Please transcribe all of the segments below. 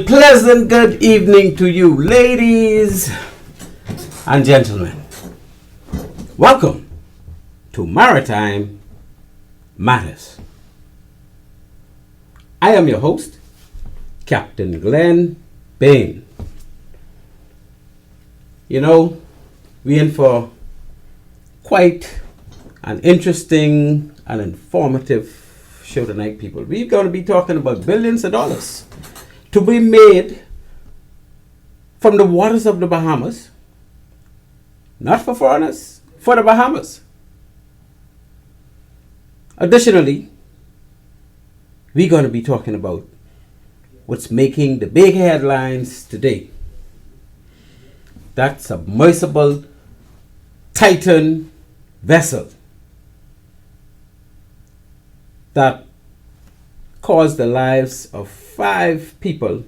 Pleasant good evening to you, ladies and gentlemen. Welcome to Maritime Matters. I am your host, Captain Glenn Bain. You know, we're in for quite an interesting and informative show tonight, people. We're going to be talking about billions of dollars to be made from the waters of the Bahamas, not for foreigners, for the Bahamas. Additionally, we're going to be talking about what's making the big headlines today. That submersible Titan vessel that caused the lives of 5 people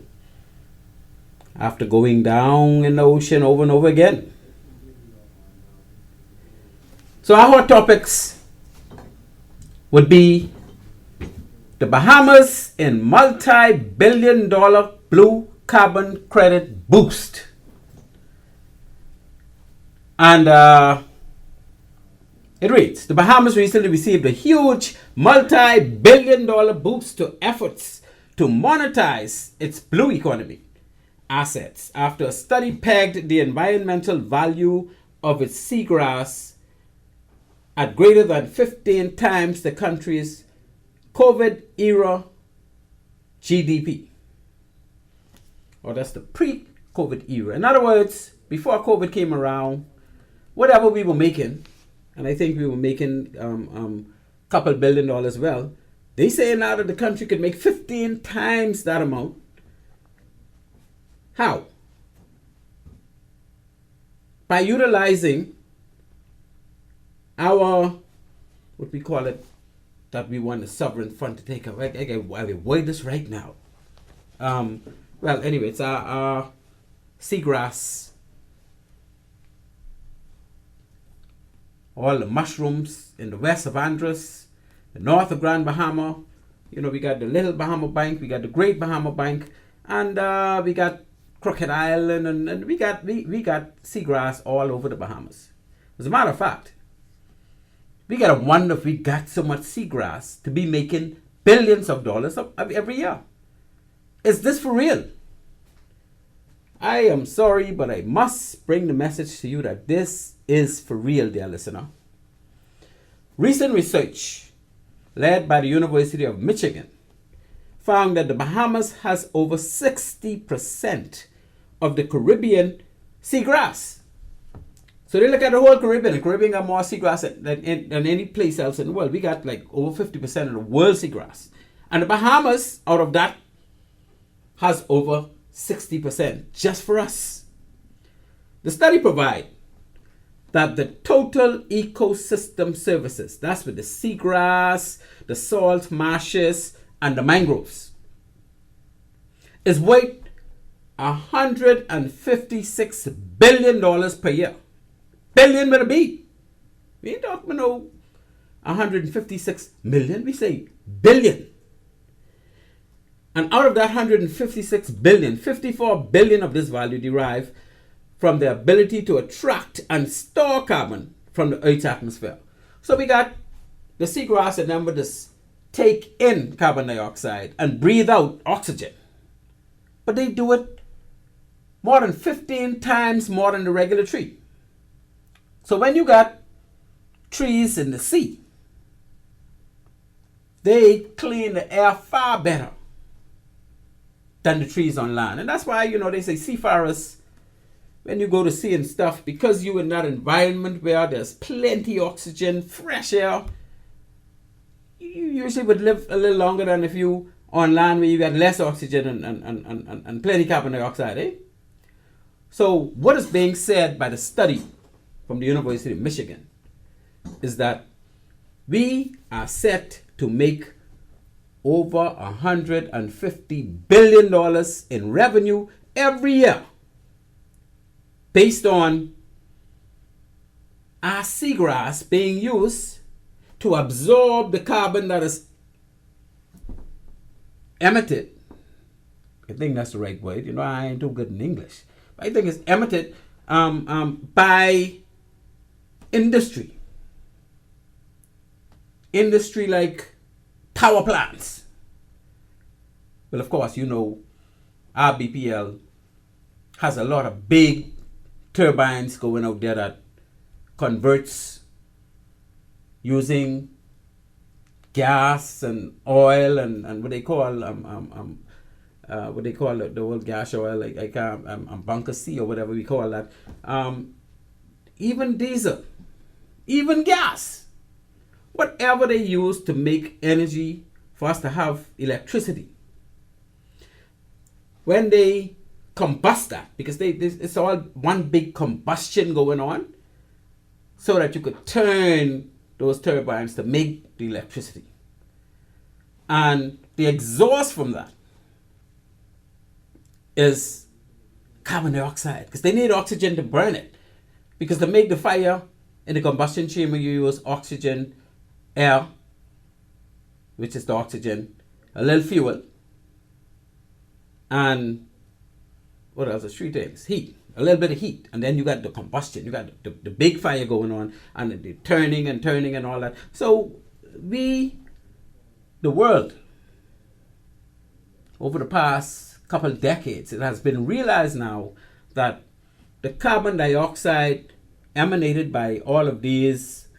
after going down in the ocean over and over again. So our hot topics would be the Bahamas in multi-billion-dollar blue carbon credit boost. And it reads, the Bahamas recently received a huge multi-billion-dollar boost to efforts to monetize its blue economy assets after a study pegged the environmental value of its seagrass at greater than 15 times the country's COVID-era GDP. Or that's the pre-COVID era. In other words, before COVID came around, whatever we were making, and I think we were making a couple $1 billion well, they say now that the country could make 15 times that amount. How? By utilizing our, what we call it, that we want the sovereign fund to take up. I can word this right now. Well, anyway, it's our seagrass, all the mushrooms in the west of Andros, the north of Grand Bahama. You know, we got the Little Bahama Bank, we got the Great Bahama Bank, and we got Crooked Island, and we got seagrass all over the Bahamas. As a matter of fact, we gotta wonder if we got so much seagrass to be making billions of dollars every year. Is this for real? I am sorry, but I must bring the message to you that this is for real, dear listener. Recent research led by the University of Michigan found that the Bahamas has over 60% of the Caribbean seagrass. So they look at the whole Caribbean. The Caribbean got more seagrass than any place else in the world. We got like over 50% of the world seagrass. And the Bahamas, out of that, has over 60% just for us. The study provides that the total ecosystem services, that's with the seagrass, the salt marshes, and the mangroves, is worth $156 billion per year. Billion with a B. We ain't talking about 156 million, we say billion. And out of that 156 billion, 54 billion of this value derive from the ability to attract and store carbon from the Earth's atmosphere. So we got the seagrass and them just take in carbon dioxide and breathe out oxygen. But they do it more than 15 times more than the regular tree. So when you got trees in the sea, they clean the air far better than the trees on land. And that's why, you know, they say seafarers, when you go to sea and stuff, because you're in that environment where there's plenty of oxygen, fresh air, you usually would live a little longer than if you on land where you got less oxygen and plenty carbon dioxide, eh? So what is being said by the study from the University of Michigan is that we are set to make over $150 billion in revenue every year based on our seagrass being used to absorb the carbon that is emitted I think that's the right word. You know, I ain't too good in English. But I think it's emitted by industry. Industry like power plants. Well, of course, you know, our BPL has a lot of big turbines going out there that converts using gas and oil and what they call the old gas oil, like bunker C or whatever we call that, even diesel, even gas, whatever they use to make energy for us to have electricity. When they combust that, because it's all one big combustion going on, so that you could turn those turbines to make the electricity. And the exhaust from that is carbon dioxide, because they need oxygen to burn it. Because to make the fire in the combustion chamber, you use oxygen, air, which is the oxygen, a little fuel, and what else? There's 3 things. Heat, a little bit of heat, and then you got the combustion. You got the big fire going on, and the turning and all that. So the world, over the past couple of decades, it has been realized now that the carbon dioxide emanated by all of these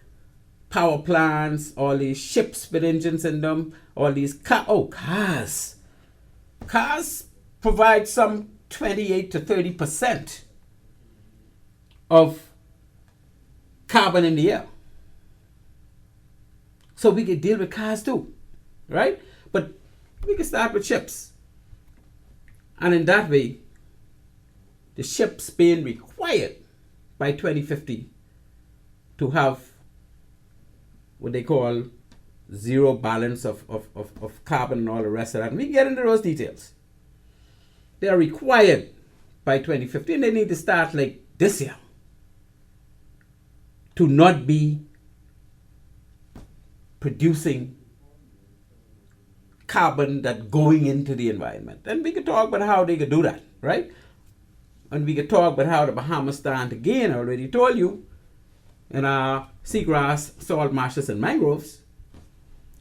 power plants, all these ships with engines in them, all these cars. Cars provide some 28 to 30% of carbon in the air. So we could deal with cars too, right? But we can start with ships. And in that way, the ships being required by 2050 to have what they call zero balance of carbon and all the rest of that. And we get into those details. They are required by 2050, and they need to start like this year to not be producing carbon that going into the environment. And we could talk about how they could do that, right? And we could talk about how the Bahamas stand to gain. I already told you, in our seagrass, salt marshes, and mangroves,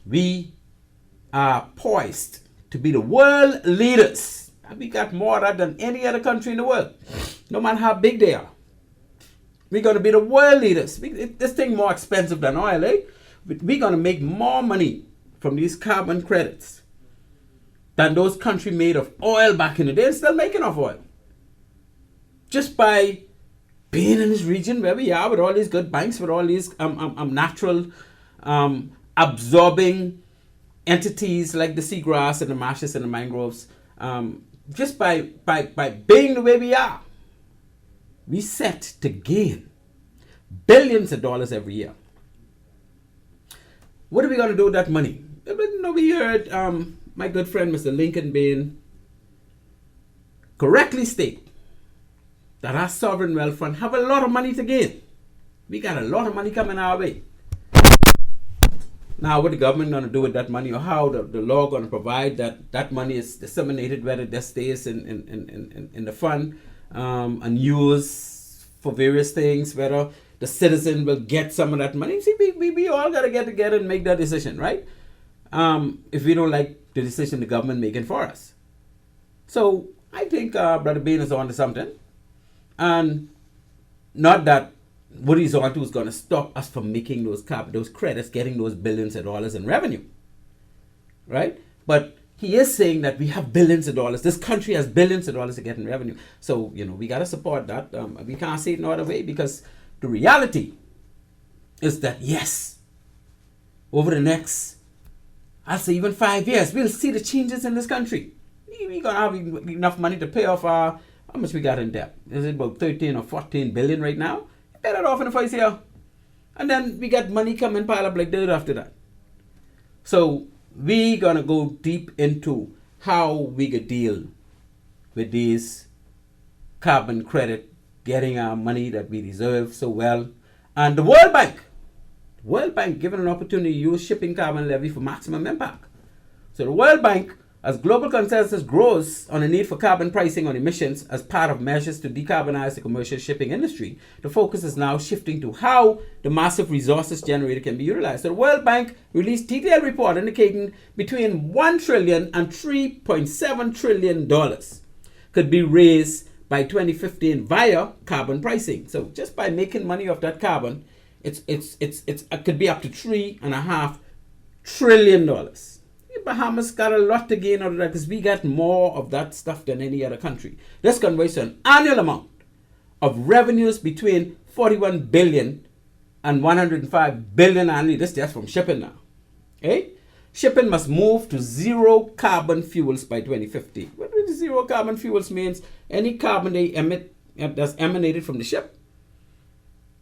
we are poised to be the world leaders. We got more of that than any other country in the world, no matter how big they are. We're going to be the world leaders. This thing more expensive than oil, eh? We're going to make more money from these carbon credits than those countries made of oil back in the day and still making off oil. Just by being in this region where we are with all these good banks, with all these natural absorbing entities like the seagrass and the marshes and the mangroves, just by being the way we are, we set to gain billions of dollars every year. What are we going to do with that money? We heard my good friend Mr. Lincoln Bain correctly state that our sovereign wealth fund have a lot of money to gain. We got a lot of money coming our way. Now, what the government going to do with that money, or how the law going to provide that money is disseminated, whether that stays in the fund and used for various things, whether the citizen will get some of that money. See, we all got to get together and make that decision, right? If we don't like the decision the government making for us. So I think Brother Bain is on to something. And not that what he's on to is going to stop us from making those credits, getting those billions of dollars in revenue, right? But he is saying that we have billions of dollars. This country has billions of dollars to get in revenue. So, we got to support that. We can't see it no other way, because the reality is that, yes, over the next, I'll say even 5 years, we'll see the changes in this country. We're going to have enough money to pay off how much we got in debt. Is it about 13 or 14 billion right now? Pay that off in the first year. And then we got money coming pile up like dirt after that. So we're going to go deep into how we could deal with these carbon credit, getting our money that we deserve so well. And the World Bank given an opportunity to use shipping carbon levy for maximum impact. So the World Bank as global consensus grows on the need for carbon pricing on emissions as part of measures to decarbonize the commercial shipping industry, the focus is now shifting to how the massive resources generated can be utilized. So the World Bank released a detailed report indicating between $1 trillion and $3.7 trillion could be raised by 2015 via carbon pricing. So just by making money off that carbon, it could be up to $3.5 trillion. Bahamas got a lot to gain out of that because we got more of that stuff than any other country. This converts to an annual amount of revenues between 41 billion and 105 billion annually. This is just from shipping now. Okay? Shipping must move to zero carbon fuels by 2050. What does zero carbon fuels means? Any carbon they emit that's emanated from the ship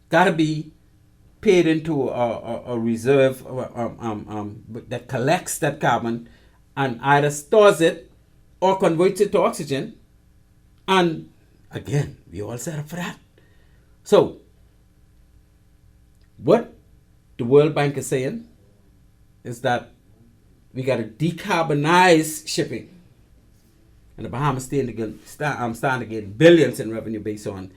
gotta be paid into a reserve that collects that carbon and either stores it or converts it to oxygen. And again, we all set up for that. So, what the World Bank is saying is that we got to decarbonize shipping. And the Bahamas stand to gain billions in revenue based on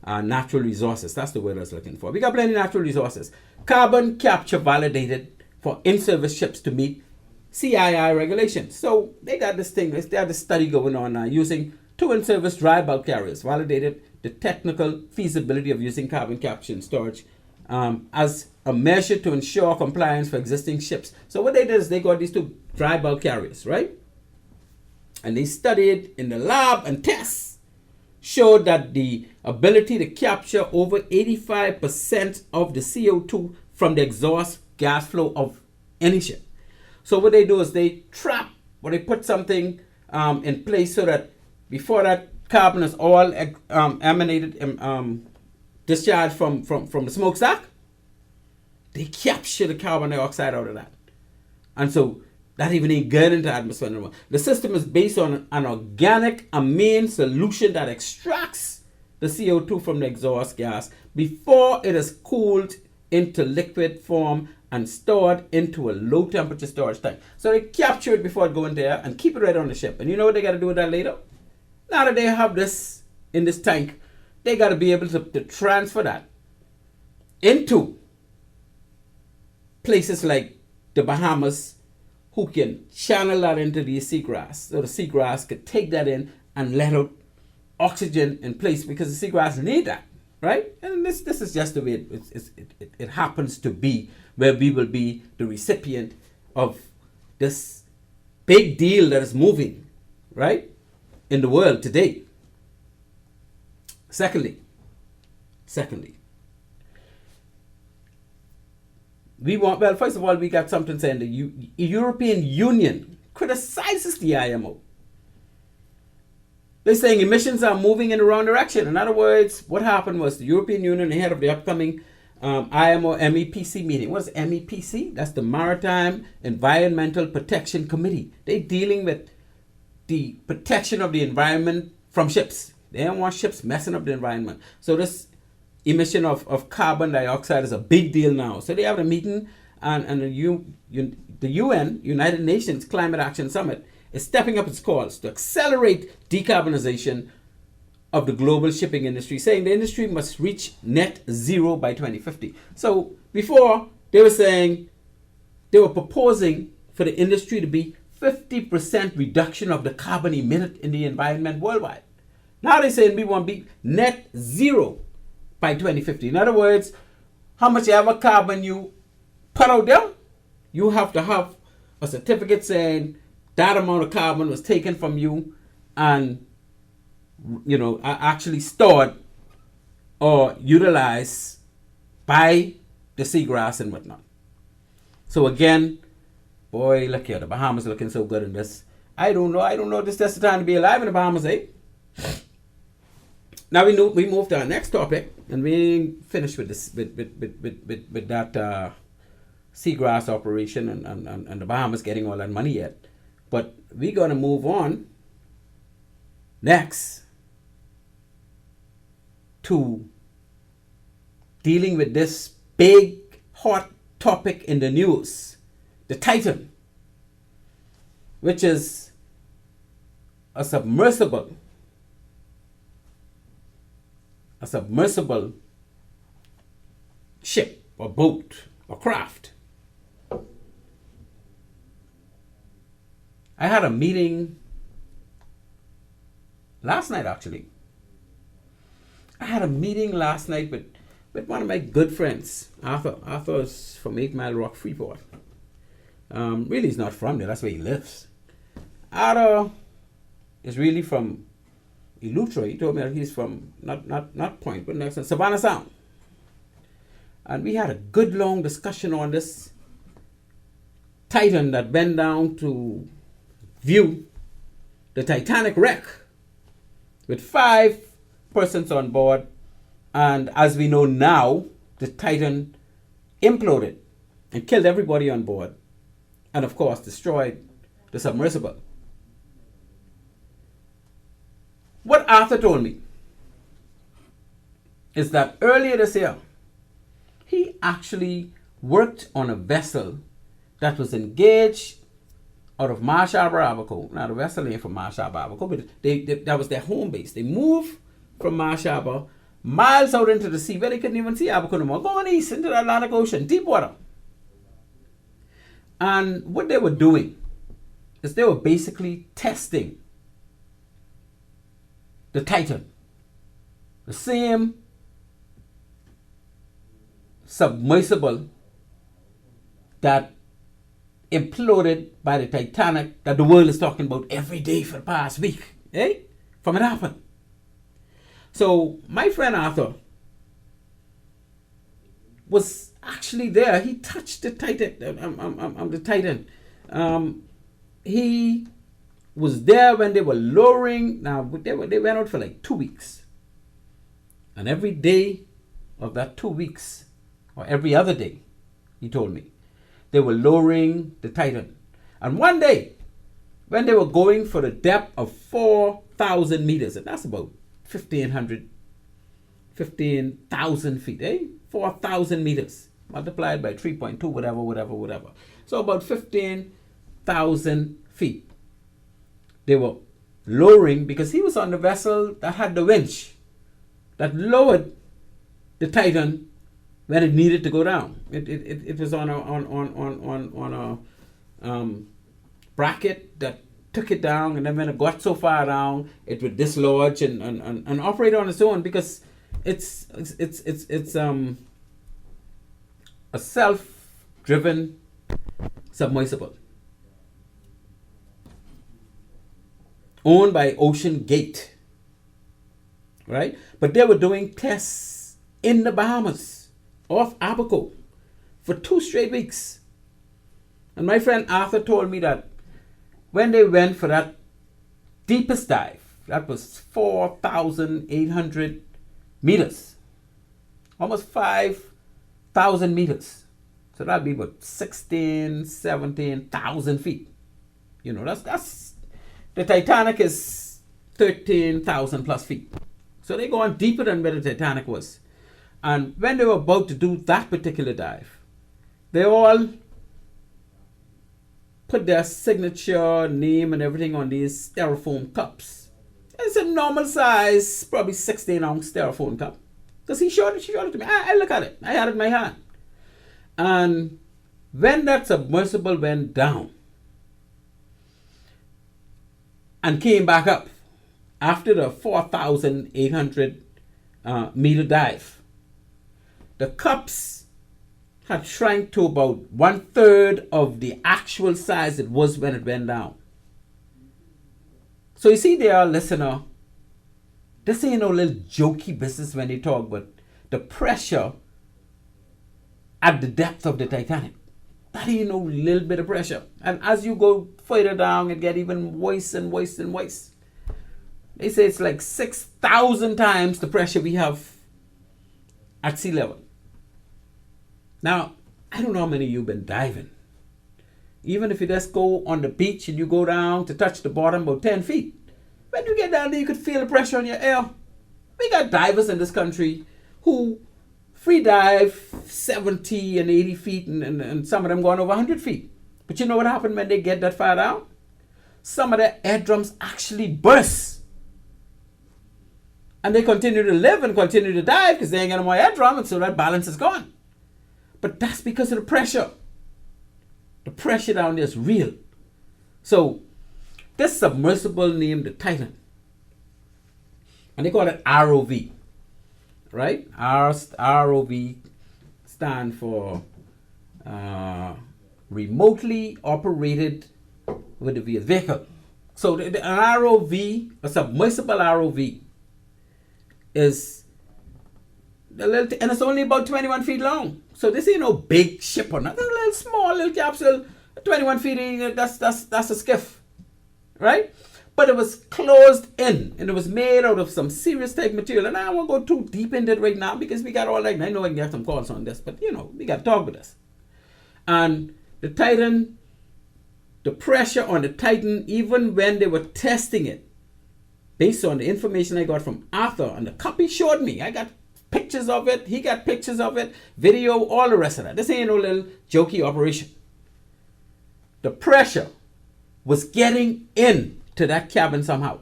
natural resources. That's the word I was looking for. We got plenty of natural resources. Carbon capture validated for in-service ships to meet CII regulations. So they got this thing, they have this study going on now using 2 in-service dry bulk carriers, validated the technical feasibility of using carbon capture and storage as a measure to ensure compliance for existing ships. So what they did is they got these 2 dry bulk carriers, right? And they studied in the lab and tests showed that the ability to capture over 85% of the CO2 from the exhaust gas flow of any ship. So what they do is they trap, or they put something in place so that before that carbon is all emanated, discharged from the smokestack, they capture the carbon dioxide out of that. And so that even ain't get into the atmosphere anymore. The system is based on an organic amine solution that extracts the CO2 from the exhaust gas before it is cooled into liquid form and stored into a low temperature storage tank. So they capture it before it goes in there and keep it right on the ship. And you know what they got to do with that later? Now that they have this in this tank, they got to be able to transfer that into places like the Bahamas, who can channel that into the seagrass. So the seagrass could take that in and let out oxygen in place because the seagrass need that, right? And this is just the way it happens to be, where we will be the recipient of this big deal that is moving, right, in the world today. Secondly, first of all, we got something saying the European Union criticizes the IMO. They're saying emissions are moving in the wrong direction. In other words, what happened was the European Union, ahead of the upcoming IMO MEPC meeting. What is MEPC? That's the Maritime Environmental Protection Committee. They're dealing with the protection of the environment from ships. They don't want ships messing up the environment. So this emission of carbon dioxide is a big deal now. So they have a meeting, and the UN, United Nations Climate Action Summit, is stepping up its calls to accelerate decarbonization of the global shipping industry, saying the industry must reach net zero by 2050. So before, they were proposing for the industry to be 50% reduction of the carbon emitted in the environment worldwide. Now they're saying we want to be net zero by 2050. In other words, how much ever carbon you put out there, you have to have a certificate saying that amount of carbon was taken from you and, actually stored or utilized by the seagrass and whatnot. So again, boy, look here, the Bahamas looking so good in this. I don't know. This is the time to be alive in the Bahamas, eh? Now we move to our next topic, and we ain't finished with this with that seagrass operation and the Bahamas getting all that money yet. But we're gonna move on next to dealing with this big hot topic in the news, the Titan. which is a submersible ship or boat or craft. I had a meeting last night, actually. I had a meeting last night with one of my good friends, Arthur. Arthur is from 8 Mile Rock, Freeport. Really, he's not from there. That's where he lives. Arthur is really from Eleuthera. He told me that he's from not Point, but next to Savannah Sound. And we had a good long discussion on this Titan that went down to view the Titanic wreck with 5 persons on board. And as we know now, the Titan imploded and killed everybody on board. And of course, destroyed the submersible. What Arthur told me is that earlier this year, he actually worked on a vessel that was engaged out of Marsh Harbor, Abaco. Now, the vessel ain't from Marsh Harbor, Abaco, but that was their home base. They moved from Marsh Harbor miles out into the sea where they couldn't even see Abaco no more, going east into the Atlantic Ocean, deep water. And what they were doing is they were basically testing the Titan, the same submersible that imploded by the Titanic that the world is talking about every day for the past week, from it happened. So my friend Arthur was actually there. He touched the Titan. He was there when they were lowering. Now they went out for like 2 weeks, and every day of that 2 weeks, or every other day, he told me, they were lowering the Titan. And one day, when they were going for the depth of 4,000 meters, and that's about 15,000 feet, 4,000 meters multiplied by 3.2, whatever. So about 15,000 feet. They were lowering because he was on the vessel that had the winch that lowered the Titan when it needed to go down. It was on a bracket that took it down, and then when it got so far down, it would dislodge and operate on its own because it's a self-driven submersible owned by Ocean Gate, right? But they were doing tests in the Bahamas off Abaco for 2 straight weeks. And my friend Arthur told me that when they went for that deepest dive, that was 4,800 meters, almost 5,000 meters. So that'd be about 17,000 feet. You know, that's the Titanic is 13,000 plus feet. So they're going deeper than where the Titanic was. And when they were about to do that particular dive, they all put their signature name and everything on these styrofoam cups. It's a normal size, probably 16-ounce styrofoam cup. Because she showed it to me. I look at it. I had it in my hand. And when that submersible went down and came back up after the 4,800 meter dive, the cups had shrank to about 1/3 of the actual size it was when it went down. So you see there, listener, this ain't no little jokey business when they talk about the pressure at the depth of the Titanic. That ain't no little bit of pressure. And as you go further down, it get even worse and worse and worse. They say it's like 6,000 times the pressure we have at sea level. Now, I don't know how many of you have been diving. Even if you just go on the beach and you go down to touch the bottom about 10 feet, when you get down there, you could feel the pressure on your air. We got divers in this country who free dive 70 and 80 feet, and some of them going over 100 feet. But you know what happened when they get that far down? some of their eardrums actually burst. And they continue to live and continue to die because they ain't got no more eardrum, and so that balance is gone. But that's because of the pressure. The pressure down there is real. So this submersible named the Titan, and they call it ROV, right? ROV stand for remotely operated with a vehicle. So an ROV, a submersible ROV, is a little, and it's only about 21 feet long. So this ain't no big ship or nothing. A little small little capsule, 21 feet. That's a skiff, right? But it was closed in, and it was made out of some serious type material. And I won't go too deep into it right now because we got all night. I know I can get some calls on this, but we got to talk with us. And the Titan, the pressure on the Titan, even when they were testing it, based on the information I got from Arthur, and the company showed me, I got pictures of it, he got pictures of it, video, all the rest of that. This ain't no little jokey operation. The pressure was getting into that cabin somehow.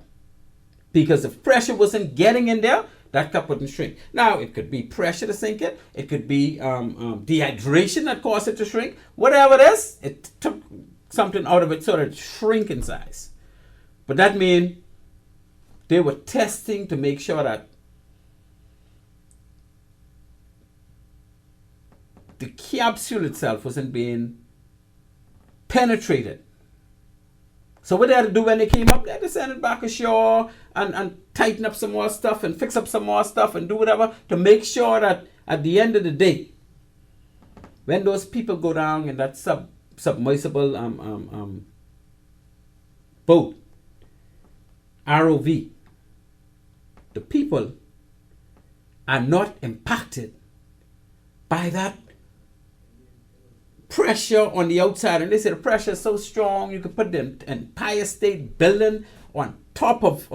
Because if pressure wasn't getting in there, that cup wouldn't shrink. Now, it could be pressure to sink it. It could be dehydration that caused it to shrink. Whatever it is, it took something out of it so that it shrink in size. But that means they were testing to make sure that the capsule itself wasn't being penetrated. So what they had to do when they came up, they had to send it back ashore and tighten up some more stuff and fix up some more stuff and do whatever to make sure that at the end of the day, when those people go down in that submersible boat, ROV, the people are not impacted by that pressure on the outside. And they say the pressure is so strong you could put the Empire State Building on top of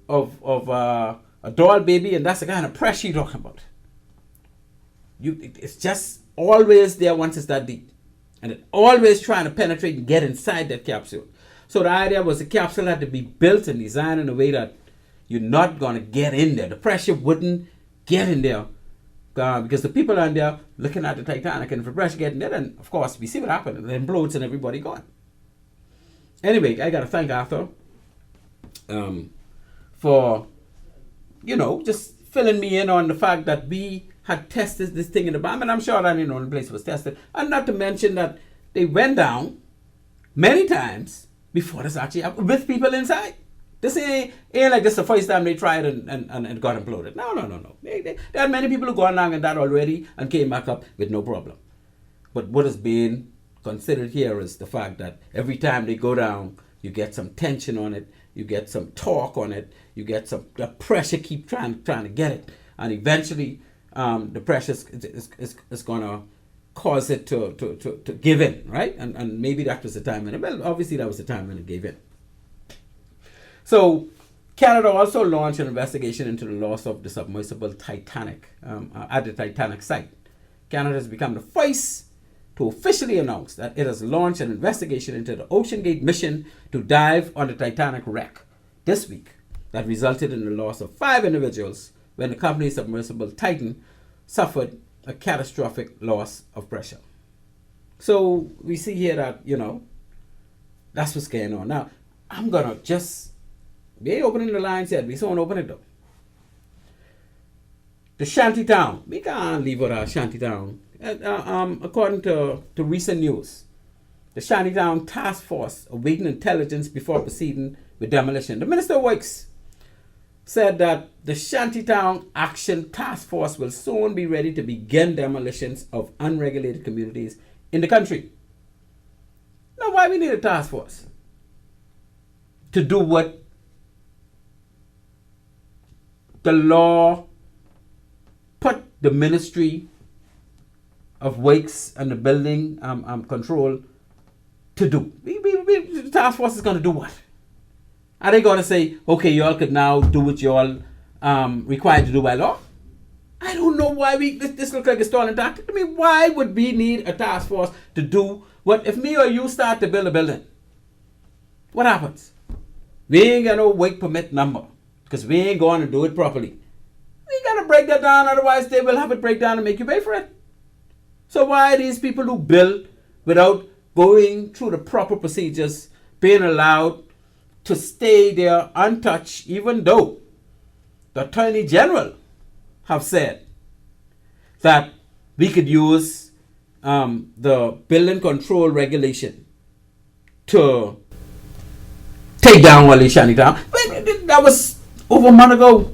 a doll baby, and that's the kind of pressure you're talking about. It's just always there once it's that deep, and it's always trying to penetrate and get inside that capsule. So the idea was the capsule had to be built and designed in a way that you're not going to get in there. The pressure wouldn't get in there because the people are in there looking at the Titanic, and if the pressure gets in there, then of course we see what happened. It implodes and everybody gone. Anyway, I got to thank Arthur for, just filling me in on the fact that we had tested this thing in the Bahamas, and I'm sure that the only place it was tested. And not to mention that they went down many times before this actually happened with people inside. This ain't like this the first time they tried and got imploded. No. There are many people who gone down in that already and came back up with no problem. But what is being considered here is the fact that every time they go down, you get some tension on it, you get some torque on it, you get some the pressure keep trying to get it, and eventually the pressure is going to cause it to give in, right? And maybe that was the time when obviously that was the time when it gave in. So Canada also launched an investigation into the loss of the submersible Titanic at the Titanic site. Canada has become the first to officially announce that it has launched an investigation into the OceanGate mission to dive on the Titanic wreck this week that resulted in the loss of 5 individuals when the company's submersible Titan suffered a catastrophic loss of pressure. So we see here that, that's what's going on. Now, I'm going to we ain't opening the lines yet. We still want to open it though. The shantytown. We can't leave out our shantytown. According to recent news, the Shantytown Task Force awaiting intelligence before proceeding with demolition. The Minister of Works said that the Shantytown Action Task Force will soon be ready to begin demolitions of unregulated communities in the country. Now, why we need a task force? To do what the law put the Ministry of Works and the Building Control to do. The task force is going to do what? Are they going to say, okay, y'all could now do what y'all required to do by law? I don't know why this looks like a stalling tactic. I mean, why would we need a task force to do what? If me or you start to build a building, what happens? We ain't got no work permit number because we ain't going to do it properly. We got to break that down, otherwise they will have it break down and make you pay for it. So why are these people who build without going through the proper procedures being allowed to stay there untouched, even though the Attorney General have said that we could use the building control regulation to take down all these shantytown? That was over a month ago.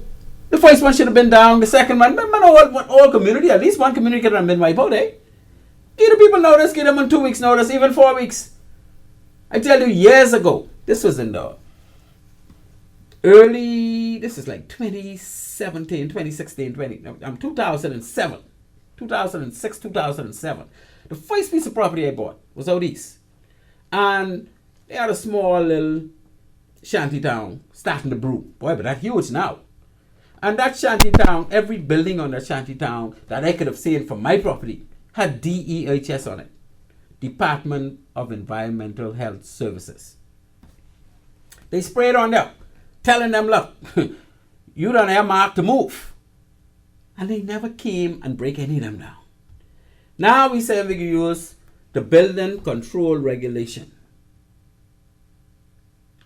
The first one should have been down. The second one, all community, at least one community could have been wiped out, eh? Give the people notice, give them on 2 weeks notice, even 4 weeks. I tell you, years ago, this was in the early, this is like 2017, 2016, 2007, 2006, 2007. The first piece of property I bought was out east. And they had a small little shanty town starting to brew. Boy, but that's huge now. And that shanty town, every building on that shanty town that I could have seen from my property had DEHS on it. Department of Environmental Health Services. They sprayed on them, telling them, look, you don't have mark to move. And they never came and break any of them down. Now we say we can use the building control regulation.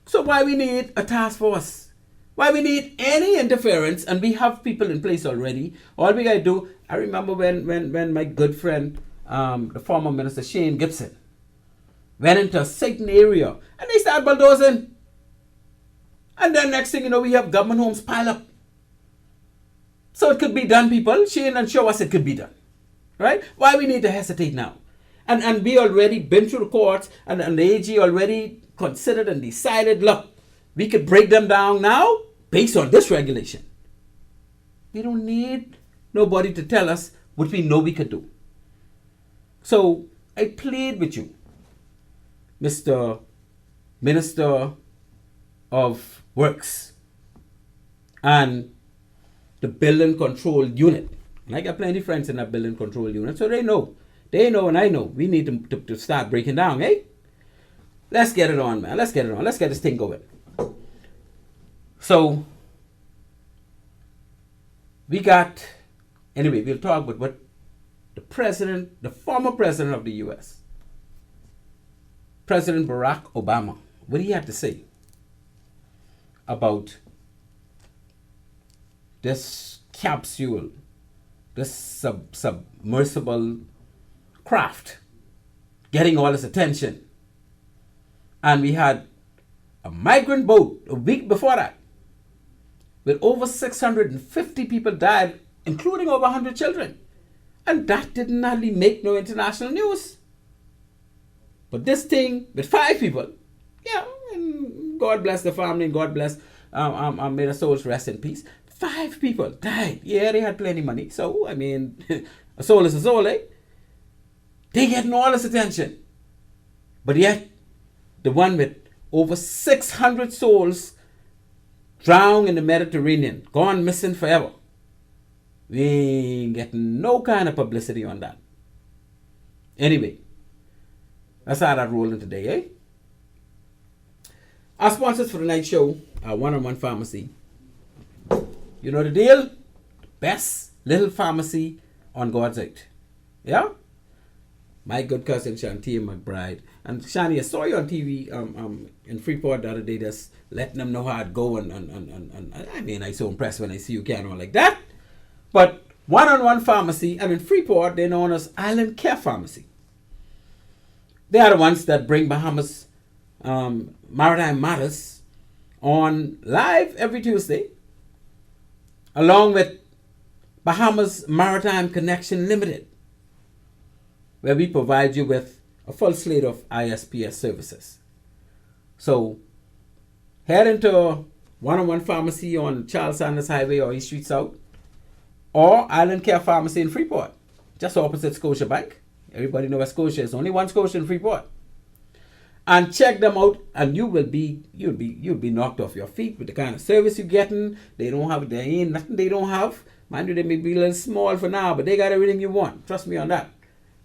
So why we need a task force? Why we need any interference? And we have people in place already. All we gotta do, I remember when my good friend, the former minister Shane Gibson, went into a certain area and they started bulldozing. And then next thing you know, we have government homes pile up. So it could be done, people. Shane and show us it could be done. Right? Why we need to hesitate now? And we already been through the courts and the AG already considered and decided, look, we could break them down now based on this regulation. We don't need nobody to tell us what we know we could do. So I plead with you, Mr. Minister of Works and the Building Control Unit. And I got plenty of friends in that Building Control Unit, so they know and I know we need to start breaking down, eh? Let's get it on, man. Let's get it on. Let's get this thing going. So we got, anyway, we'll talk about what the former president of the US, President Barack Obama, what he had to say about this capsule, this submersible craft getting all this attention. And we had a migrant boat a week before that with over 650 people died, including over 100 children. And that did not really make no international news. But this thing with 5 people, yeah, and God bless the family and God bless, may the souls rest in peace. 5 people died. Yeah, they had plenty of money. So, I mean, a soul is a soul, eh? They getting all this attention. But yet, the one with over 600 souls drowned in the Mediterranean, gone missing forever. We ain't getting no kind of publicity on that. Anyway, that's how that rolling today, eh? Our sponsors for the night show are One-on-One Pharmacy. You know the deal? Best little pharmacy on God's earth. Yeah? My good cousin Shantia McBride. And Shani, I saw you on TV in Freeport the other day, just letting them know how it go. And I mean, I'm so impressed when I see you carrying on like that. But One-on-One Pharmacy, and in Freeport, they're known as Island Care Pharmacy. They are the ones that bring Bahamas Maritime Matters on live every Tuesday, along with Bahamas Maritime Connection Limited, where we provide you with a full slate of ISPS services. So head into One-on-One Pharmacy on Charles Sanders Highway or East Street South, or Island Care Pharmacy in Freeport, just opposite Scotia Bank. Everybody knows where Scotia is. Only one Scotia in Freeport. And check them out, and you'll be knocked off your feet with the kind of service you're getting. There ain't nothing they don't have. Mind you, they may be a little small for now, but they got everything you want. Trust me on that.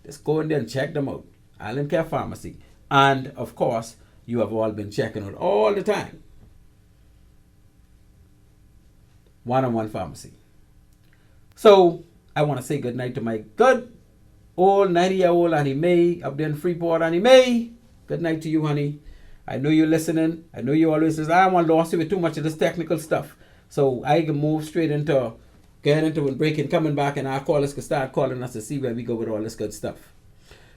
Just go in there and check them out. Island Care Pharmacy. And of course, you have all been checking out all the time. One-on-one pharmacy. So I want to say good night to my good old 90-year-old Annie Mae up there in Freeport. Annie Mae, good night to you, honey. I know you're listening. I know you always listen. I don't want to lose you with too much of this technical stuff. So I can move straight into getting into and breaking, coming back, and our callers can start calling us to see where we go with all this good stuff.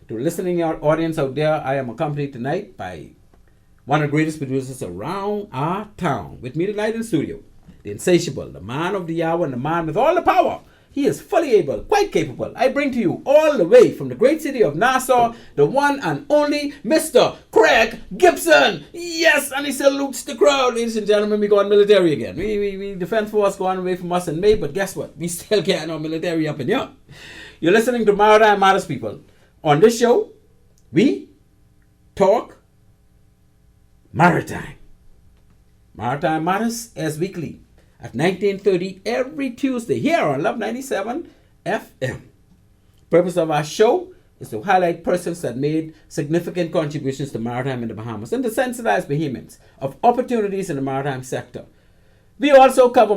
To the listening audience out there, I am accompanied tonight by one of the greatest producers around our town. With me tonight in the studio, the insatiable, the man of the hour, and the man with all the power. He is fully able, quite capable. I bring to you all the way from the great city of Nassau, the one and only Mr. Craig Gibson. Yes, and he salutes the crowd. Ladies and gentlemen, we go on military again. We Defense Force going away from us in May, but guess what? We still getting our military up in here. You're listening to Maritime Matters, people. On this show, we talk maritime. Maritime Matters as weekly at 19:30 every Tuesday here on Love 97 FM. Purpose of our show is to highlight persons that made significant contributions to maritime in the Bahamas and to sensitize Bahamians of opportunities in the maritime sector. We also cover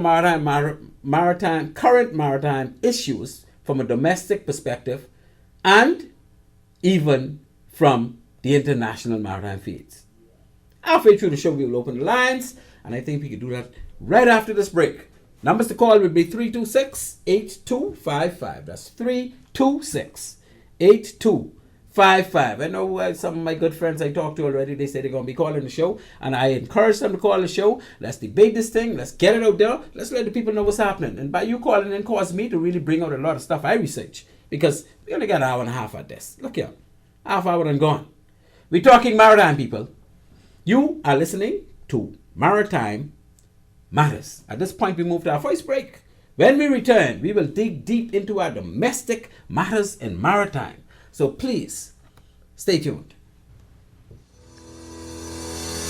current maritime issues from a domestic perspective and even from the international maritime feeds. Halfway through the show, we will open the lines, and I think we can do that right after this break. Numbers to call would be 326-8255. That's 326-8255. I know some of my good friends I talked to already, they say they're going to be calling the show, and I encourage them to call the show. Let's debate this thing. Let's get it out there. Let's let the people know what's happening. And by you calling in, cause me to really bring out a lot of stuff I research, because we only got an hour and a half at this. Look here, half hour and gone. We're talking maritime, people. You are listening to Maritime Matters. At this point, we move to our first break. When we return, we will dig deep into our domestic matters in maritime. So please, stay tuned.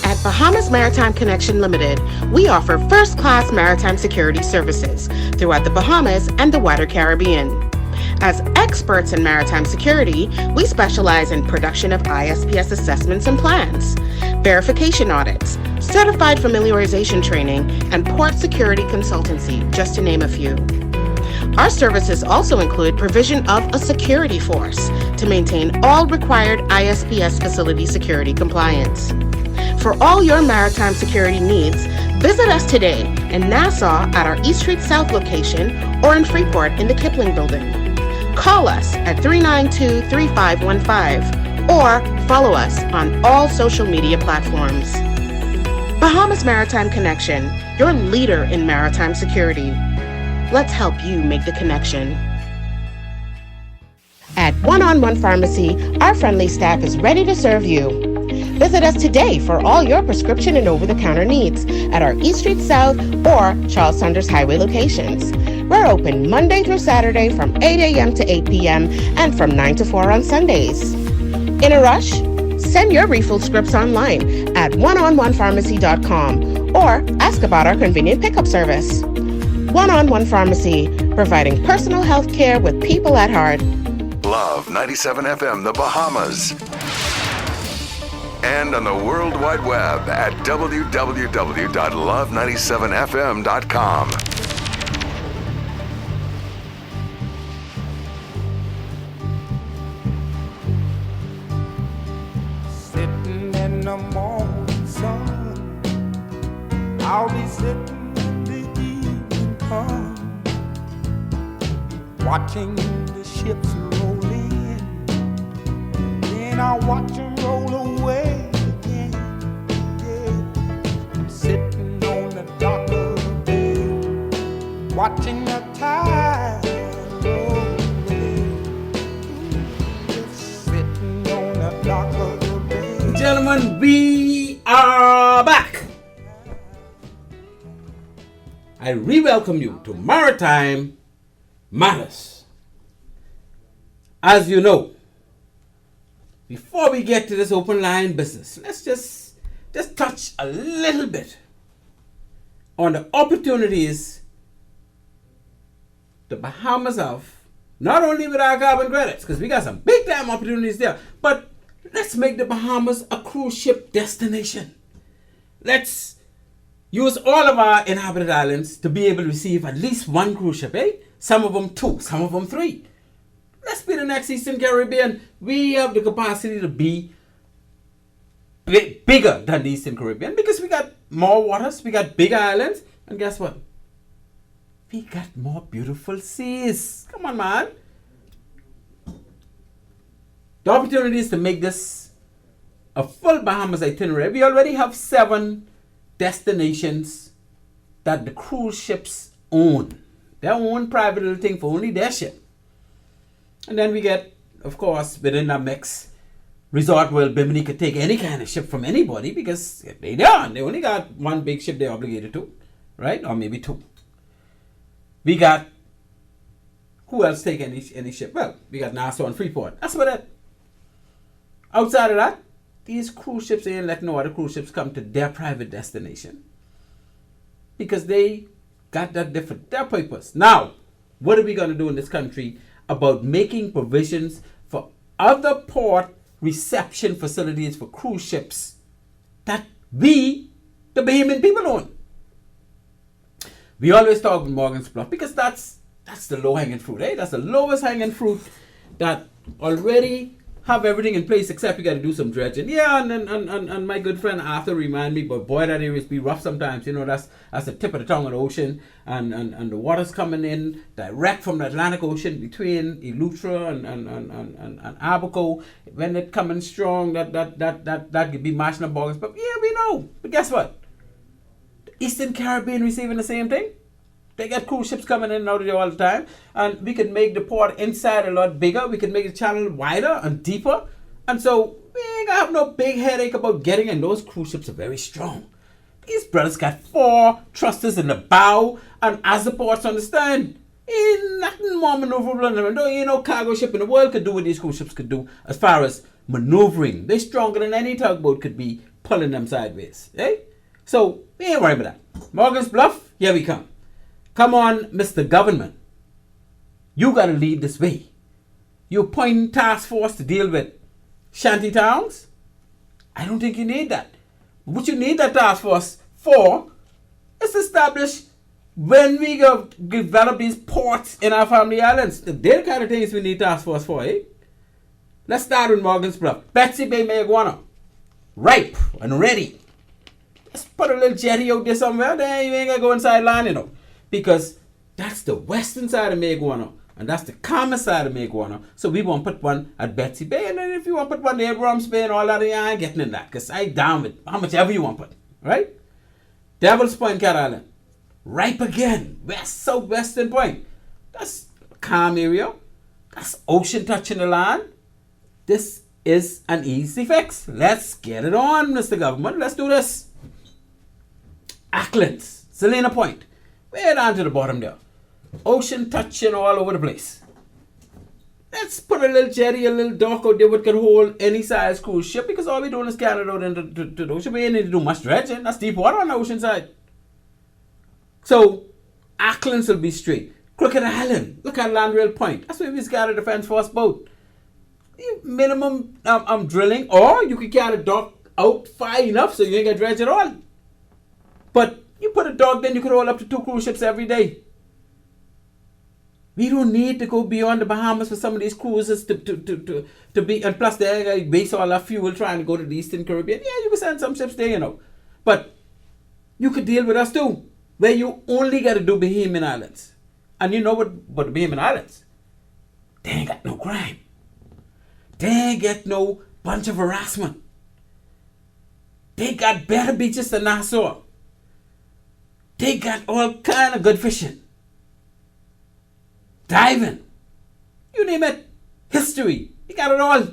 At Bahamas Maritime Connection Limited, we offer first-class maritime security services throughout the Bahamas and the wider Caribbean. As experts in maritime security, we specialize in production of ISPS assessments and plans, verification audits, certified familiarization training, and port security consultancy, just to name a few. Our services also include provision of a security force to maintain all required ISPS facility security compliance. For all your maritime security needs, visit us today in Nassau at our East Street South location or in Freeport in the Kipling Building. Call us at 392-3515 or follow us on all social media platforms. Bahamas Maritime Connection, your leader in maritime security. Let's help you make the connection. At One-on-One Pharmacy, our friendly staff is ready to serve you. Visit us today for all your prescription and over-the-counter needs at our East Street South or Charles Saunders Highway locations. We're open Monday through Saturday from 8 a.m. to 8 p.m. and from 9 to 4 on Sundays. In a rush? Send your refill scripts online at oneononepharmacy.com or ask about our convenient pickup service. One-on-One Pharmacy, providing personal health care with people at heart. Love 97 FM, the Bahamas. And on the World Wide Web at www.love97fm.com. Sitting in the morning sun, I'll be sitting when the evening comes, watching the ships roll in, then I'll watch them roll away again. Yeah, I'm sitting on the dock of the bay, watching the tide roll away. Just sitting on the dock of the bay. Gentlemen, we are back. I re-welcome you to Maritime Matters. As you know, before we get to this open line business, let's just touch a little bit on the opportunities the Bahamas have, not only with our carbon credits, because we got some big time opportunities there, but Let's make the Bahamas a cruise ship destination. Let's use all of our inhabited islands to be able to receive at least one cruise ship, eh? Some of them 2, some of them 3. Let's be the next Eastern Caribbean. We have the capacity to be bigger than the Eastern Caribbean because we got more waters, we got bigger islands, and guess what? We got more beautiful seas. Come on, man. The opportunity is to make this a full Bahamas itinerary. We already have 7 destinations that the cruise ships own. Their own private little thing for only their ship. And then we get, of course, within that mix, Resort World Bimini could take any kind of ship from anybody because they don't. They only got one big ship they're obligated to, right? Or maybe 2. We got, who else take any ship? Well, we got Nassau and Freeport. That's about it. Outside of that, these cruise ships ain't letting no other cruise ships come to their private destination because they got that different, their purpose. Now, what are we going to do in this country about making provisions for other port reception facilities for cruise ships that we, the Bahamian people, own? We always talk about Morgan's Bluff because that's the low-hanging fruit, eh? That's the lowest hanging fruit that already have everything in place except you got to do some dredging. Yeah, and my good friend Arthur remind me, but boy, that area be rough sometimes. You know, that's the tip of the tongue of the ocean, and the water's coming in direct from the Atlantic Ocean between Eleuthera and Abaco. When it coming strong, that could be mashing up bogs. But yeah, we know. But guess what? The Eastern Caribbean receiving the same thing. They got cruise ships coming in and out of there all the time. And we could make the port inside a lot bigger. We could make the channel wider and deeper. And so we ain't gonna have no big headache about getting in. Those cruise ships are very strong. These brothers got 4 thrusters in the bow. And as the ports understand, ain't nothing more maneuverable than them. Ain't no cargo ship in the world could do what these cruise ships could do as far as maneuvering. They're stronger than any tugboat could be pulling them sideways. Eh? So we ain't worried about that. Morgan's Bluff, here we come. Come on, Mr. Government. You got to lead this way. You appoint task force to deal with shanty towns? I don't think you need that. What you need that task force for is to establish when we go develop these ports in our family islands. They're the kind of things we need task force for, eh? Let's start with Morgan's Bluff. Betsy Bay Mayagüana. Ripe and ready. Let's put a little jetty out there somewhere. There you ain't got to go inside land, you know. Because that's the western side of Mayagüana, and that's the calmer side of Mayagüana. So we won't put one at Betsy Bay, and then if you want to put one at Abrams Bay and all that, I ain't getting in that, because I down with how much ever you want to put, right? Devil's Point, Cat Island. Ripe again, southwestern point. That's a calm area. That's ocean touching the land. This is an easy fix. Let's get it on, Mr. Government. Let's do this. Acklands, Selena Point. Way down to the bottom there. Ocean touching all over the place. Let's put a little jetty, a little dock out there that can hold any size cruise ship because all we're doing is carrying it out into the ocean. We ain't need to do much dredging. That's deep water on the ocean side. So, Acklands will be straight. Crooked Island. Look at Landrail Point. That's where we just got a defense force boat. Minimum drilling, or you could carry the dock out far enough so you ain't get dredged at all. But you put a dock, then you could hold up to 2 cruise ships every day. We don't need to go beyond the Bahamas for some of these cruises to be, and plus they waste all our fuel trying to go to the Eastern Caribbean. Yeah, you can send some ships there, you know. But you could deal with us too, where you only got to do Bahamian Islands. And you know what the Bahamian Islands? They ain't got no crime. They ain't got no bunch of harassment. They got better beaches than Nassau. They got all kind of good fishing. Diving. You name it. History. You got it all.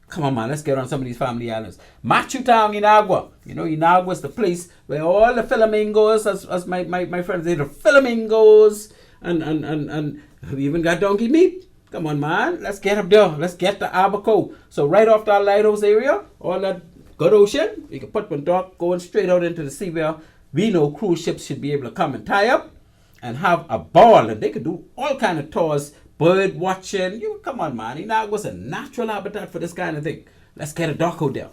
Come on, man. Let's get on some of these family islands. Machu Town, Inagua. You know, Inagua is the place where all the flamingos, as my friends say, the flamingos, and we even got donkey meat. Come on, man. Let's get up there. Let's get to Abaco. So right off that lighthouse area, all that good ocean, we can put one dock going straight out into the sea where we know cruise ships should be able to come and tie up and have a ball, and they could do all kind of tours, bird watching. You come on, man. Inagua's a natural habitat for this kind of thing. Let's get a dock out there.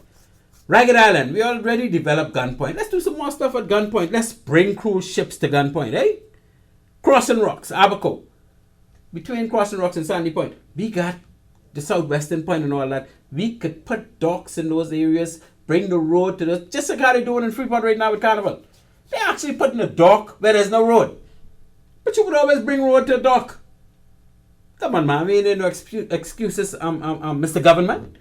Ragged Island, we already developed Gunpoint. Let's do some more stuff at Gunpoint. Let's bring cruise ships to Gunpoint, eh? Crossing Rocks, Abaco. Between Crossing Rocks and Sandy Point, we got the Southwestern Point and all that. We could put docks in those areas, bring the road to the, just like how they're doing in Freeport right now with Carnival. They're actually putting a dock where there's no road. But you would always bring road to a dock. Come on, man, we ain't no excuses, Mr. Government.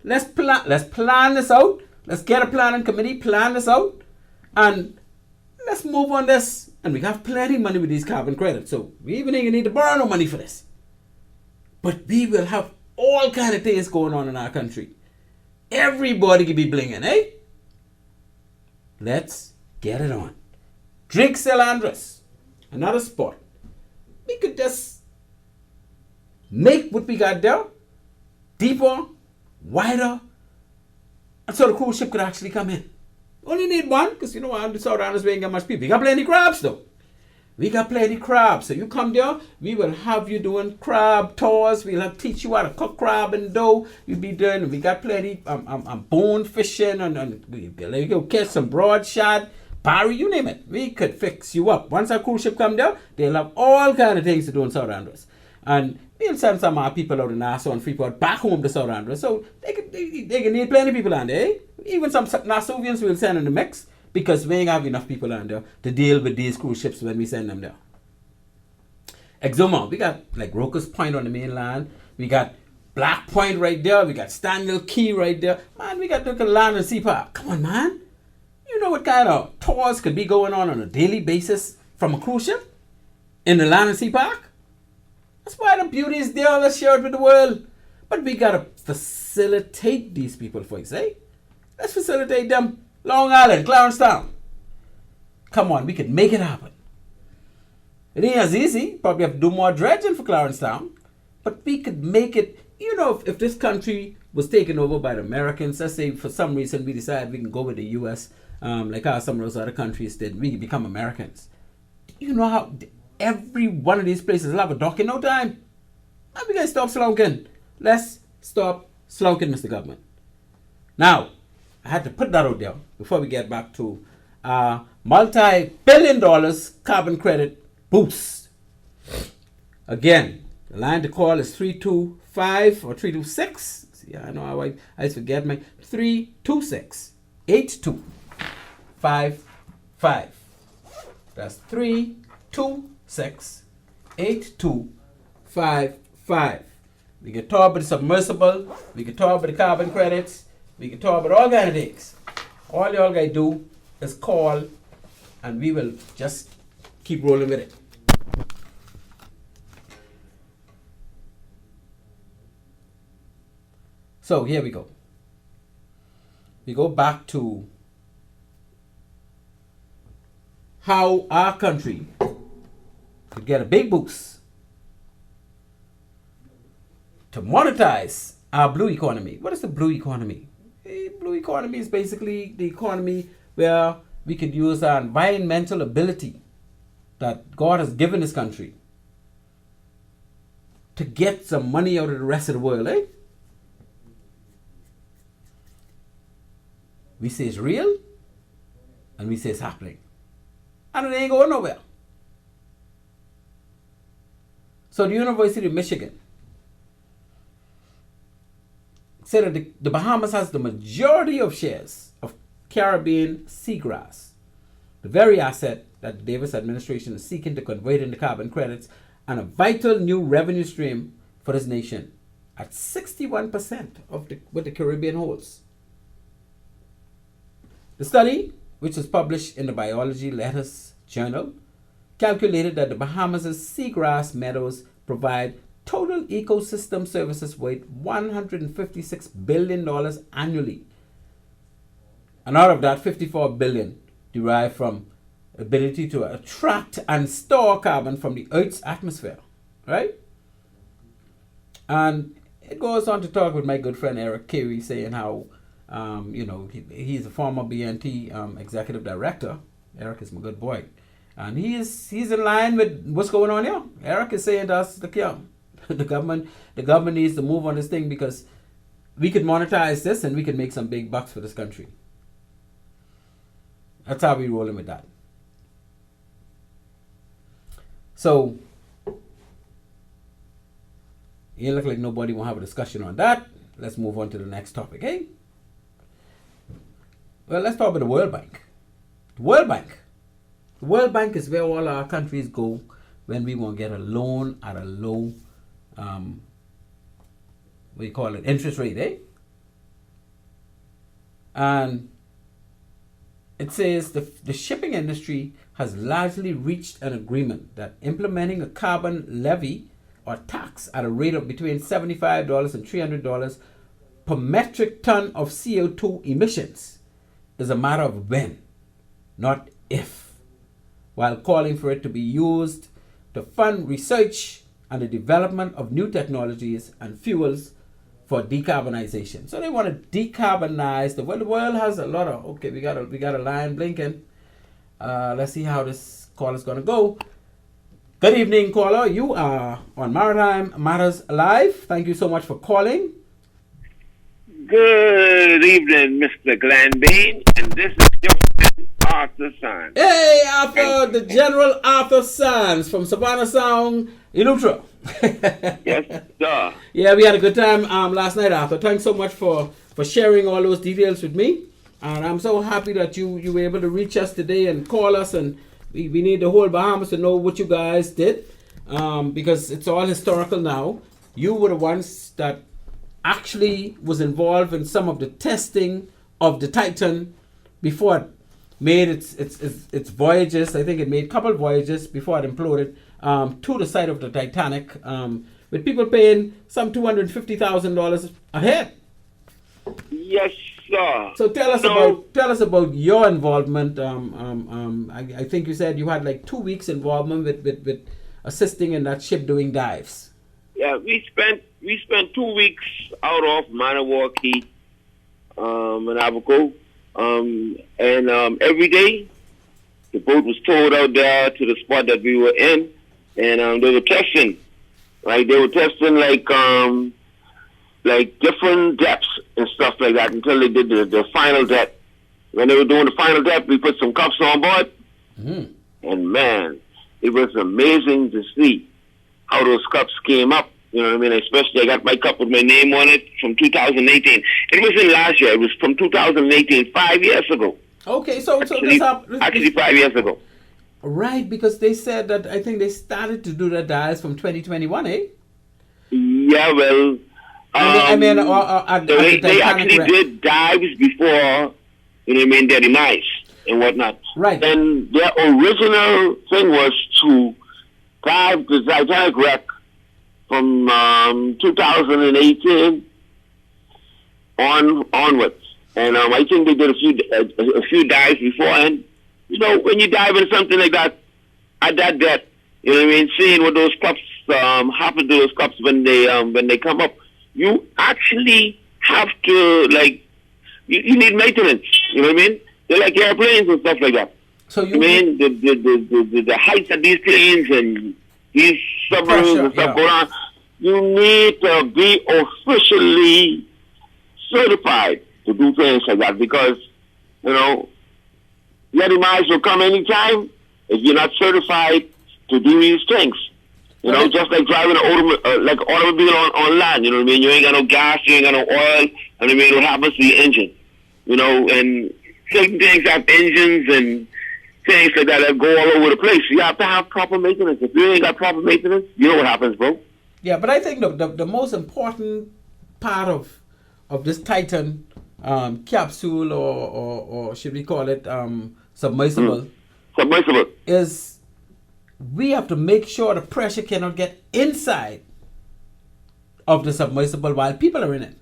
Let's plan this out. Let's get a planning committee, plan this out, and let's move on this. And we have plenty of money with these carbon credits, so we even ain't need to borrow no money for this. But we will have all kind of things going on in our country. Everybody can be blinging, eh? Let's get it on. Drake Salandras, another spot. We could just make what we got there deeper, wider, and so the cruise ship could actually come in. Only need one, because you know what, the South Islanders ain't got much people. We got plenty crabs though. We got plenty crabs. So you come there, we will have you doing crab tours. We'll have teach you how to cook crab and dough. You'll be doing, we got plenty bone fishing and we'll catch some broad shad, barry, you name it. We could fix you up. Once our cruise ship come there, they'll have all kind of things to do in South Islanders. And we'll send some of our people out in Nassau and Freeport back home to South Islanders. So they can need plenty of people on there, eh? Even some Nassauvians we'll send in the mix, because we ain't have enough people on there to deal with these cruise ships when we send them there. Exuma, we got like Roker's Point on the mainland. We got Black Point right there. We got Stanley Key right there. Man, we got the land and sea park. Come on, man. You know what kind of tours could be going on a daily basis from a cruise ship in the land and sea park? That's why the beauty is there. Let's share it with the world. But we got to facilitate these people, folks, eh? Let's facilitate them. Long Island, Clarence Town. Come on, we could make it happen. It ain't as easy. Probably have to do more dredging for Clarence Town. But we could make it, you know, if this country was taken over by the Americans, let's say for some reason we decide we can go with the U.S., like how some of those other countries did, we become Americans. You know how every one of these places will have a dock in no time? Now we gotta stop slunking. Let's stop slunking, Mr. Government. Now, I had to put that out there before we get back to multi-billion-dollar carbon credit boost. Again, the line to call is 325 or 326. See, I know how I forget my 326-8255. That's 326-8255. We can talk about the submersible. We can talk about the carbon credits. We can talk about all kind of things. All y'all gotta do is call and we will just keep rolling with it. So here we go. We go back to how our country could get a big boost to monetize our blue economy. What is the blue economy? The blue economy is basically the economy where we could use our environmental ability that God has given this country to get some money out of the rest of the world, eh? We say it's real, and we say it's happening. And it ain't going nowhere. So the University of Michigan said that the Bahamas has the majority of shares of Caribbean seagrass, the very asset that the Davis administration is seeking to convert into carbon credits and a vital new revenue stream for this nation at 61% of what the Caribbean holds. The study, which was published in the Biology Letters Journal, calculated that the Bahamas' seagrass meadows provide total ecosystem services worth $156 billion annually. And out of that, $54 billion derived from ability to attract and store carbon from the Earth's atmosphere, right? And it goes on to talk with my good friend Eric Carey, saying how, he's a former BNT executive director. Eric is my good boy. And he's in line with what's going on here. Eric is saying to us, the government needs to move on this thing because we could monetize this and we could make some big bucks for this country. That's how we rolling with that. So, it look like nobody will have a discussion on that. Let's move on to the next topic, eh? Well, let's talk about the World Bank. The World Bank. The World Bank is where all our countries go when we want to get a loan at a low, interest rate, eh? And it says the shipping industry has largely reached an agreement that implementing a carbon levy or tax at a rate of between $75 and $300 per metric ton of CO2 emissions is a matter of when, not if, while calling for it to be used to fund research and the development of new technologies and fuels for decarbonization. So they want to decarbonize the world. The world has a lot of, okay, we got a line blinking. Let's see how this call is going to go. Good evening, caller. You are on Maritime Matters Live. Thank you so much for calling. Good evening, Mr. Glenn Bean, and this is your friend, Arthur Sands. Hey, Arthur, the General Arthur Sands from Savannah Sound, Ilutra. Yes, sir. Yeah, we had a good time last night, Arthur. Thanks so much for sharing all those details with me. And I'm so happy that you were able to reach us today and call us. And we need the whole Bahamas to know what you guys did, because it's all historical now. You were the ones that actually was involved in some of the testing of the Titan before it made its voyages. I think it made a couple of voyages before it imploded to the site of the Titanic, with people paying some $250,000 a head. Yes, sir. So tell us about your involvement. I think you said you had like 2 weeks involvement with assisting in that ship doing dives. Yeah, we spent 2 weeks out off Maniwaki, in Abaco, and every day the boat was towed out there to the spot that we were in, and they were testing, like different depths and stuff like that until they did the final depth. When they were doing the final depth, we put some cups on board, and man, it was amazing to see how those cups came up. You know what I mean? Especially I got my cup with my name on it from 2018. It wasn't last year. It was from 2018, 5 years ago. Okay, so actually 5 years ago. Right, because they said that I think they started to do the dives from 2021, eh? Yeah, well, they actually did dives before, you know what I mean, their demise and whatnot. Right. And their original thing was to dive the Titanic wreck from 2018 onwards. And I think they did a few dives before. And, you know, when you dive in something like that, at that depth, you know what I mean, seeing what those cups happen to those cups when they come up, you actually have to, like, you need maintenance. You know what I mean? They're like airplanes and stuff like that. So I mean, the height of these planes and these submarines and stuff going on, you need to be officially certified to do things like that, because, you know, your demise will come anytime if you're not certified to do these things. You know, just like driving an automobile on land, you know what I mean? You ain't got no gas, you ain't got no oil, and I mean, what happens to your engine? You know, and certain things have engines and things like that go all over the place. You have to have proper maintenance. If you ain't got proper maintenance, you know what happens, bro. Yeah, but I think the most important part of this Titan capsule, or should we call it submersible? Submersible. Is we have to make sure the pressure cannot get inside of the submersible while people are in it.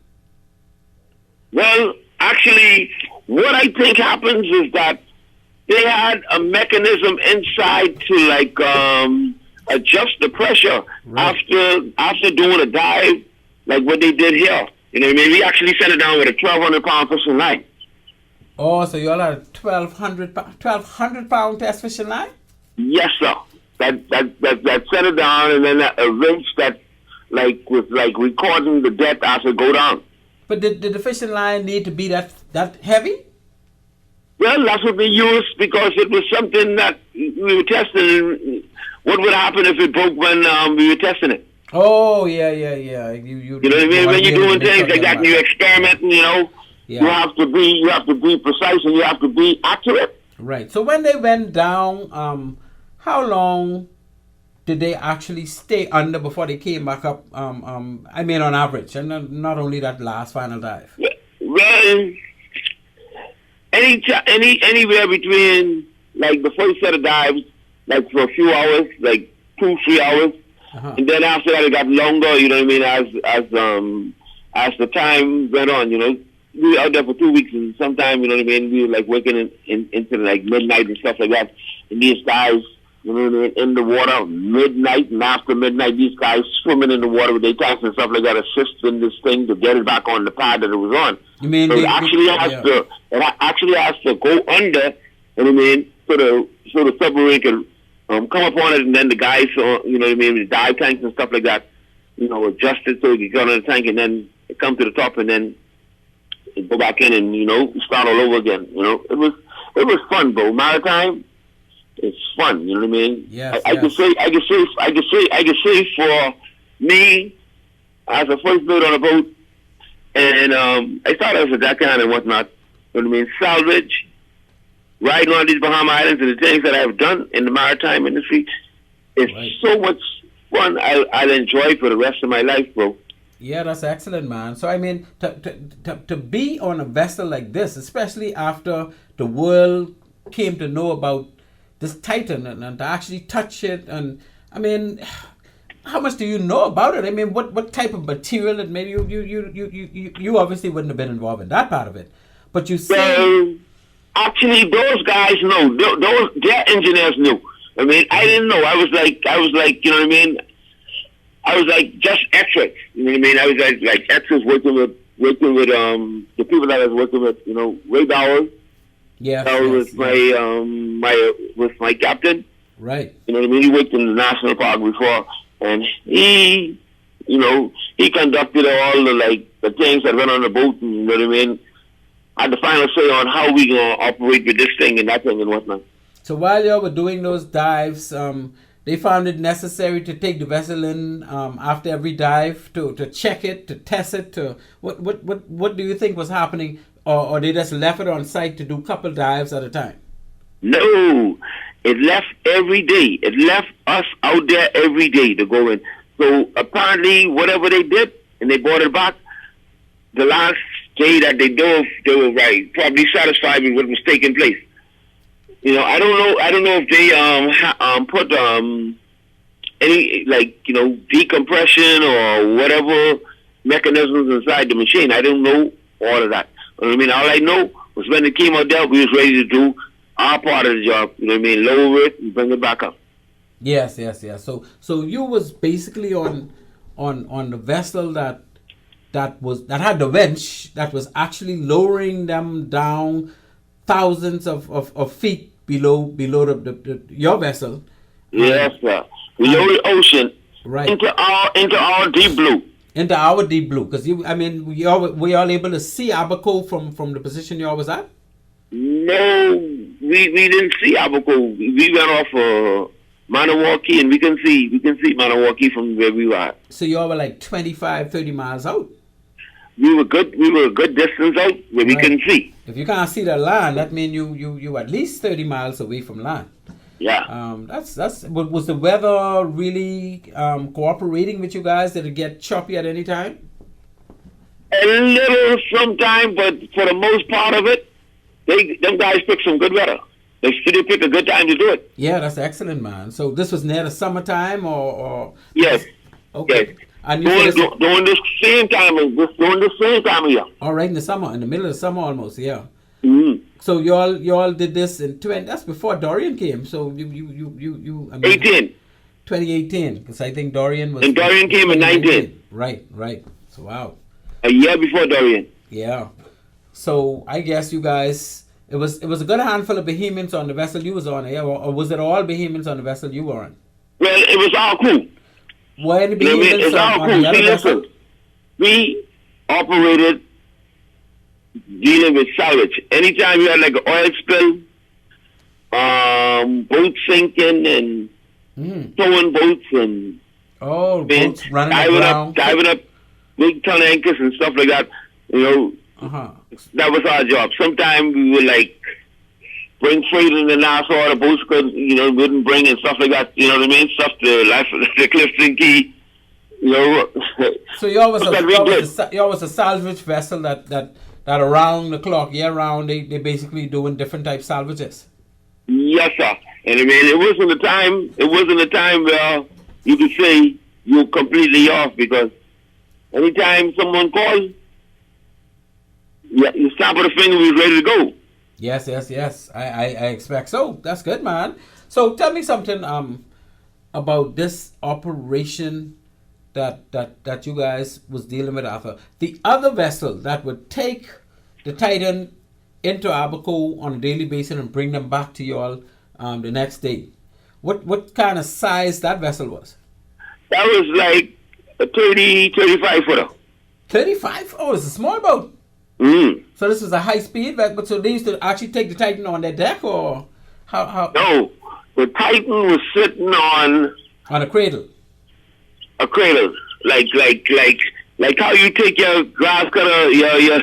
Well, actually, what I think happens is that they had a mechanism inside to, like, adjust the pressure after doing a dive, like what they did here. You know what I mean? We actually sent it down with a 1,200-pound fishing line. Oh, so you all had a 1,200-pound test fishing line? Yes, sir. That sent it down, and then a wrench that was recording the depth as it go down. But did the fishing line need to be that heavy? Well, that's what we used because it was something that we were testing. What would happen if it broke when we were testing it? Oh, yeah. You know what I mean? When you're doing things like that and you're experimenting, you have to be precise and you have to be accurate. Right. So when they went down, how long did they actually stay under before they came back up? I mean, on average, and not only that last final dive. Well, anywhere between like the first set of dives, like for a few hours, like 2-3 hours, and then after that it got longer. You know what I mean? As the time went on, we were out there for 2 weeks, and sometime, you know what I mean, we were like working into like midnight and stuff like that. And these guys, you know what I mean, in the water midnight, and after midnight, these guys swimming in the water with their tanks and stuff like that, assisting this thing to get it back on the pad that it was on. You mean so it actually has to go under, you know what I mean, so the submarine can come up on it, and then the guys, you know what I mean, the dive tanks and stuff like that, adjust it so it can go under the tank, and then it come to the top, and then go back in and start all over again. It was fun, bro. Maritime, it's fun. You know what I mean? Yes, I can say for me as a first mate on a boat, and I started as a deckhand and whatnot. You know what I mean? Salvage, riding on these Bahama Islands, and the things that I've done in the maritime industry. It's so much fun. I'll enjoy for the rest of my life, bro. Yeah, that's excellent, man. So, I mean, to be on a vessel like this, especially after the world came to know about this Titan and to actually touch it, and, I mean, how much do you know about it? I mean, what type of material it made? You obviously wouldn't have been involved in that part of it, but you see... Well, actually, those guys know. Their engineers knew. I mean, I didn't know. I was like, you know what I mean? I was like just extras, you know what I mean? I was like extras working with the people that I was working with, Ray Bowers. Yeah. That was my captain. Right. You know what I mean? He worked in the national park before, and he conducted all the things that went on the boat, and, you know what I mean? Had the final say on how we gonna operate with this thing and that thing and whatnot. So while you were doing those dives, they found it necessary to take the vessel in after every dive to check it, to test it. To what do you think was happening, or they just left it on site to do a couple dives at a time? No, it left every day. It left us out there every day to go in. So apparently, whatever they did, and they brought it back, the last day that they dove, they were probably satisfied with what was taking place. I don't know if they put any decompression or whatever mechanisms inside the machine. I don't know all of that. You know what I mean? All I know was when it came out there, we was ready to do our part of the job. You know what I mean? Lower it and bring it back up. Yes. So you was basically on the vessel that had the winch that was actually lowering them down thousands of feet below your vessell. Yes, sir. Below the ocean. Right. Into our deep blue. Into our deep blue, because we all able to see Abaco from the position you was at. No, we didn't see Abaco. We went off Maniwaki, and we can see Maniwaki from where we were. So you all were like 25, 30 miles out. We were a good distance out where we couldn't see. If you can't see the land, that means you at least 30 miles away from land. Yeah. Was the weather really cooperating with you guys? Did it get choppy at any time? A little sometime, but for the most part of it, them guys picked some good weather. They picked a good time to do it. Yeah, that's excellent, man. So this was near the summertime, or yes. Okay. Yes. And during this same time of year. All right, in the middle of the summer almost, yeah. Mm-hmm. So you all did this in that's before Dorian came. So you 2018, because I think Dorian was. And Dorian came in 19. Right. So wow. A year before Dorian. Yeah. So I guess you guys, it was a good handful of Bahamians on the vessel you was on, yeah, or was it all Bahamians on the vessel you were on? Well, it was our crew. Were any Bahamians it's our on crew. the other vessel? We operated dealing with salvage. Anytime you had like an oil spill, boats sinking and towing boats and boats running around, diving up big ton anchors and stuff like that. You know, that was our job. Sometimes we would like bring freight in the Nassau, the boats wouldn't bring and stuff like that. You know what I mean? Stuff the Clifton Key. You know. So you're always a salvage vessel that around the clock, year round, they basically doing different type salvages. Yes, sir. And I mean, it wasn't a time where you could say you're completely off, because anytime someone calls, you snap of the finger, we're ready to go. Yes. I expect so. That's good, man. So tell me something about this operation that you guys was dealing with after. The other vessel that would take the Titan into Abaco on a daily basis and bring them back to you all the next day. What kind of size that vessel was? That was like a 35 footer. 35? Oh, it's a small boat. So this was a high speed, but so they used to actually take the Titan on their deck, or how? No, the Titan was sitting on a cradle. A cradle, like how you take your grass cutter, your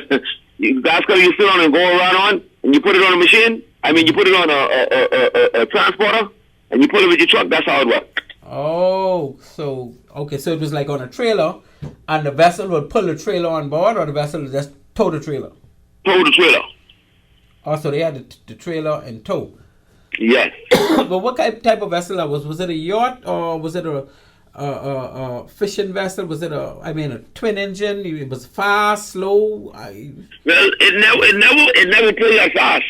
grass cutter you sit on and go around on, and you put it on a machine. I mean, you put it on a transporter, and you put it with your truck. That's how it works. Oh, so it was like on a trailer, and the vessel would pull the trailer on board, or the vessel would just tow the trailer? Tow the trailer. Oh, so they had the trailer and tow. Yes. But what type of vessel that was? Was it a yacht, or was it a fishing vessel? Was it a twin engine? It was fast, slow? Well, it never pulled us fast.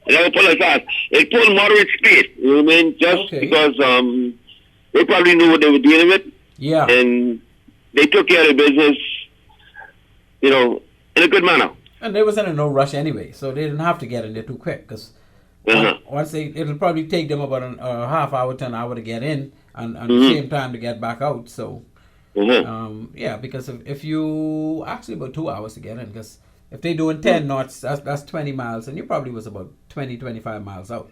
It pulled moderate speed. You know what I mean? Just because they probably knew what they were dealing with. Yeah. And they took care of the business, in a good manner. And they was in no rush anyway, so they didn't have to get in there too quick, because once it'll probably take them about a half hour to an hour to get in, and the same time to get back out. So, because if you actually about 2 hours to get in, because if they're doing 10 knots, that's 20 miles, and you probably was about 20-25 miles out.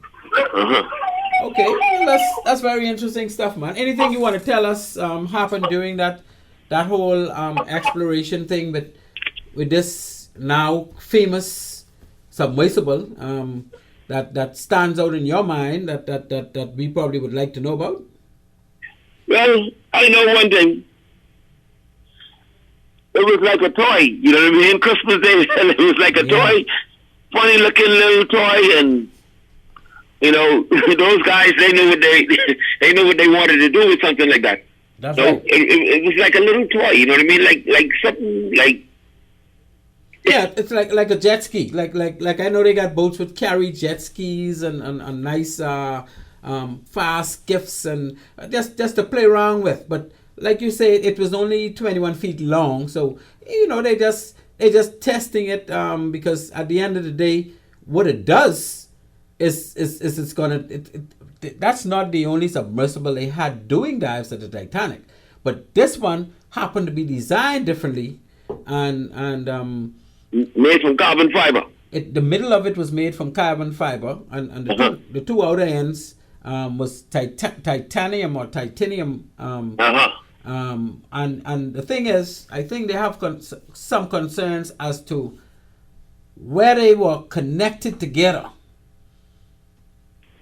Okay, well, that's very interesting stuff, man. Anything you want to tell us happened during that whole exploration thing with this now famous submersible that stands out in your mind that we probably would like to know about? Well, I know one thing. It was like a toy, you know what I mean? Christmas Day, it was like a toy, funny looking little toy, and those guys, they knew what they wanted to do with something like that. That's so right. It was like a little toy, you know what I mean? Like something like. Yeah, it's like a jet ski. Like I know they got boats with carry jet skis and nice fast skiffs and just to play around with. But like you say, it was only 21 feet long, so they just testing it because at the end of the day, what it does is it's gonna. That's not the only submersible they had doing dives at the Titanic, but this one happened to be designed differently and made from carbon fiber. The middle of it was made from carbon fiber, and the two outer ends was titanium or titanium. And the thing is, I think they have some concerns as to where they were connected together.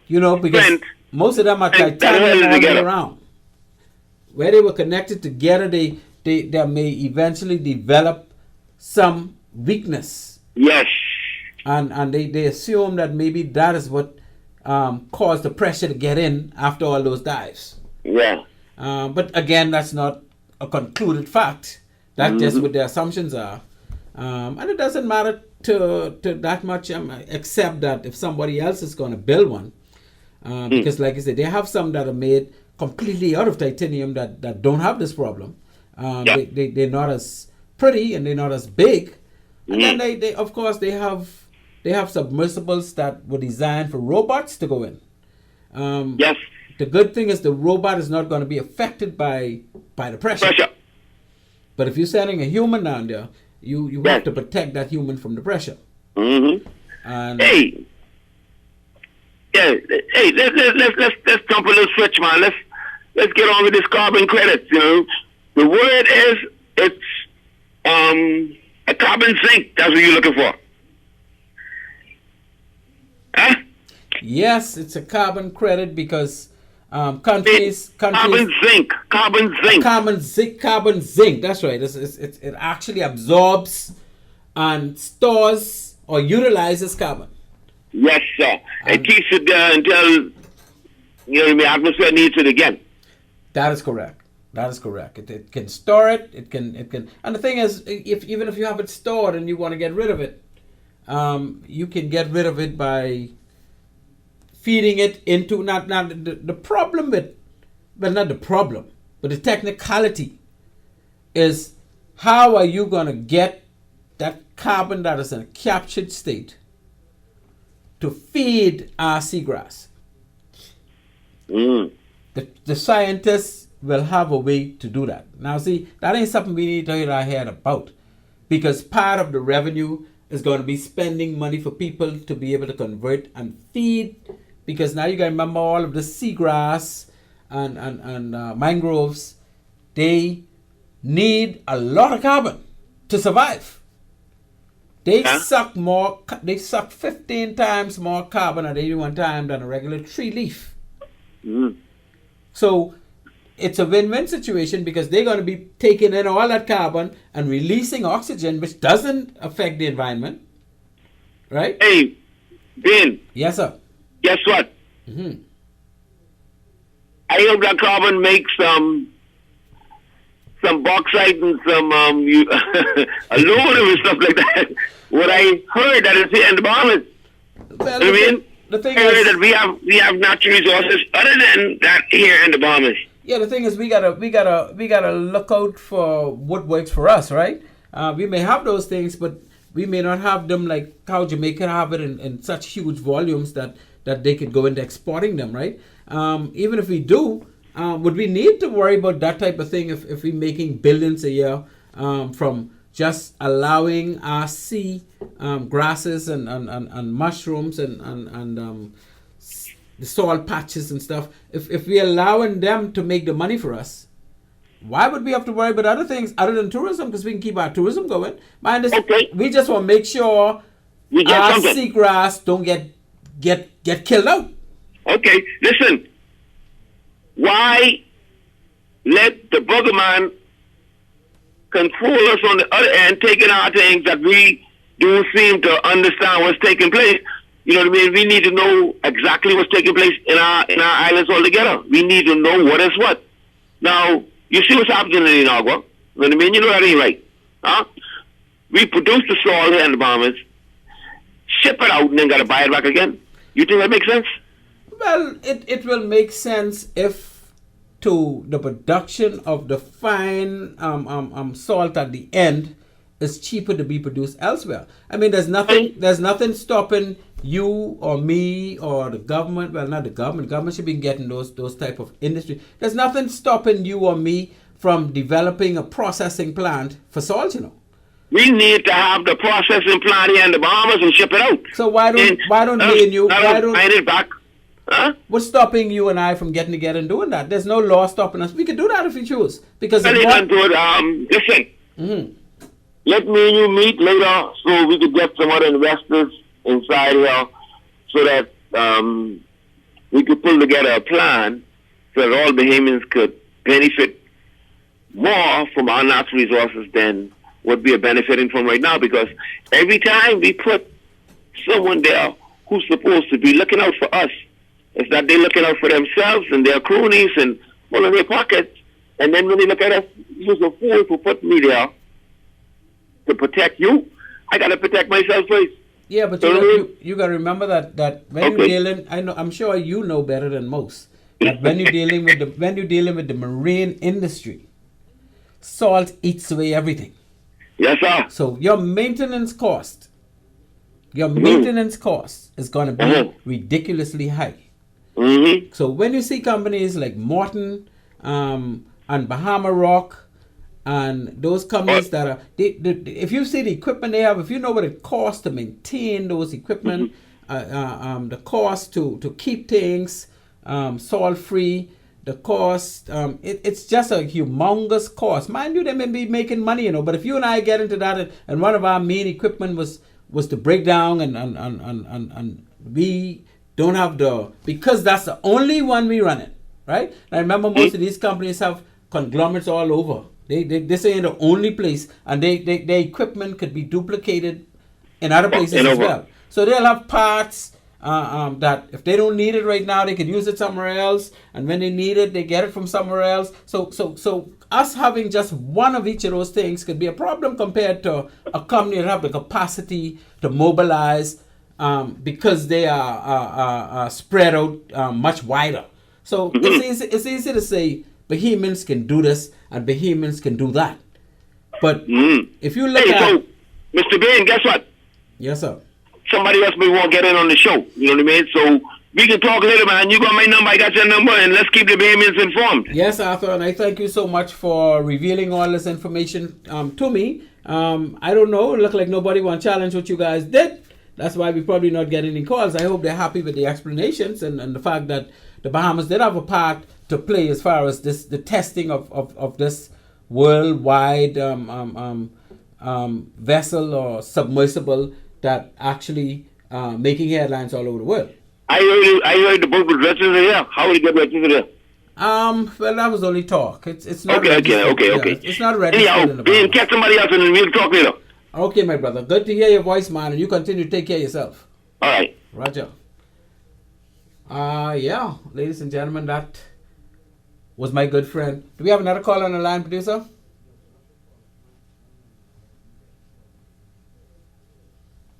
Because most of them are titanium all the way around. Where they were connected together, they may eventually develop some weakness. Yes. And they assume that maybe that is what caused the pressure to get in after all those dives. Yeah. But again, that's not a concluded fact. That's just what the assumptions are. And it doesn't matter to that much, except that if somebody else is going to build one, because like I said, they have some that are made completely out of titanium that don't have this problem. They're not as pretty and they're not as big. And then they of course they have submersibles that were designed for robots to go in. Yes. The good thing is the robot is not going to be affected by the pressure. But if you're sending a human down there, you have to protect that human from the pressure. Mm-hmm. And Hey, yeah. Hey, let's jump a little switch, man. Let's get on with this carbon credits. You know, the word is it's a carbon sink. That's what you're looking for. Huh? yes, it's a carbon credit because countries Carbon zinc. carbon zinc. That's right. It actually absorbs and stores or utilizes carbon. Yes, sir. It keeps it there until the atmosphere needs it again. That is correct. It can store it. It can. And the thing is, even if you have it stored and you want to get rid of it, you can get rid of it by feeding it into not the problem with, well, not the problem, but the technicality is how are you going to get that carbon that is in a captured state to feed our seagrass. The scientists will have a way to do that. Now, see, that ain't something we need to hit our head about, because part of the revenue is going to be spending money for people to be able to convert and feed, because now you got to remember all of the seagrass and mangroves, they need a lot of carbon to survive. They suck 15 times more carbon at any one time than a regular tree leaf. So it's a win-win situation, because they're going to be taking in all that carbon and releasing oxygen, which doesn't affect the environment. Right? Hey, Ben. Yes, sir. Guess what? I hope that carbon makes some bauxite and some aluminum and stuff like that. What I heard that is here in the Bahamas. Well, I mean, the thing I heard is, that we have natural resources other than that here in the Bahamas. yeah, the thing is, we gotta look out for what works for us, right? We may have those things, but we may not have them like how Jamaica have it in such huge volumes that they could go into exporting them, right? Even if we do, would we need to worry about that type of thing if we're making billions a year from just allowing our sea grasses and mushrooms and the salt patches and stuff? If we're allowing them to make the money for us, why would we have to worry about other things other than tourism? Because we can keep our tourism going. Okay. We just want to make sure our seagrass don't get killed out. Okay, listen. Why let the bugger man control us on the other end, taking our things that we don't seem to understand what's taking place? You know what I mean? We need to know exactly what's taking place in our islands altogether. We need to know what is what. Now, you see what's happening in Inagua. You know what I mean? You know that ain't right. Huh? We produce the salt here in the Bahamas, ship it out, and then got to buy it back again. You think that makes sense? Well, it will make sense if to the production of the fine salt at the end is cheaper to be produced elsewhere. I mean, there's nothing stopping you or me or the government. Well, not the government. Government should be getting those type of industry. There's nothing stopping you or me from developing a processing plant for salt. You know. We need to have the processing plant here in the Bahamas and ship it out. So why don't me and you? Find it back. Huh? What's stopping you and I from getting together and doing that? There's no law stopping us. We can do that if we choose. Because listen. Let me and you meet later so we could get some other investors inside here so that we could pull together a plan so that all Bahamians could benefit more from our natural resources than what we are benefiting from right now. Because every time we put someone there who's supposed to be looking out for us, it's that they're looking out for themselves and their cronies and full of their pockets. And then when they look at us, who's a fool who put me there to protect you, I got to protect myself first. Yeah, but you got to remember that when you're dealing, I'm sure you know better than most, that when you're dealing with the marine industry, salt eats away everything. Yes, sir. So your maintenance cost is going to be ridiculously high. So when you see companies like Morton and Bahama Rock And those companies that are, if you see the equipment they have, if you know what it costs to maintain those equipment, the cost to keep things salt free, the cost, it's just a humongous cost. Mind you, they may be making money, but if you and I get into that, and one of our main equipment was to break down, and we don't have because that's the only one we run it, right? And I remember most of these companies have conglomerates all over. This ain't the only place, and their equipment could be duplicated in other places as well. So they'll have parts that if they don't need it right now, they could use it somewhere else, and when they need it, they get it from somewhere else. So us having just one of each of those things could be a problem compared to a company that have the capacity to mobilize because they are spread out much wider. So it's easy to say Bahamians can do this and Bahamians can do that. But if you look at... So, Mr. Bain, guess what? Yes, sir. Somebody else may want to get in on the show. You know what I mean? So we can talk later, man. You got my number, I got your number, and let's keep the Bahamians informed. Yes, Arthur, and I thank you so much for revealing all this information to me. I don't know. It looked like nobody want to challenge what you guys did. That's why we probably not getting any calls. I hope they're happy with the explanations and the fact that the Bahamas did have a part to play as far as the testing of this worldwide vessel or submersible that actually making headlines all over the world. I heard the boat was registered here. How did it get registered here? Well, that was only talk. It's not okay. It's not registered. Anyhow, catch somebody else and we'll talk later. Okay, my brother. Good to hear your voice, man, and you continue to take care of yourself. All right. Roger. Yeah, ladies and gentlemen, that was my good friend. Do we have another call on the line, producer?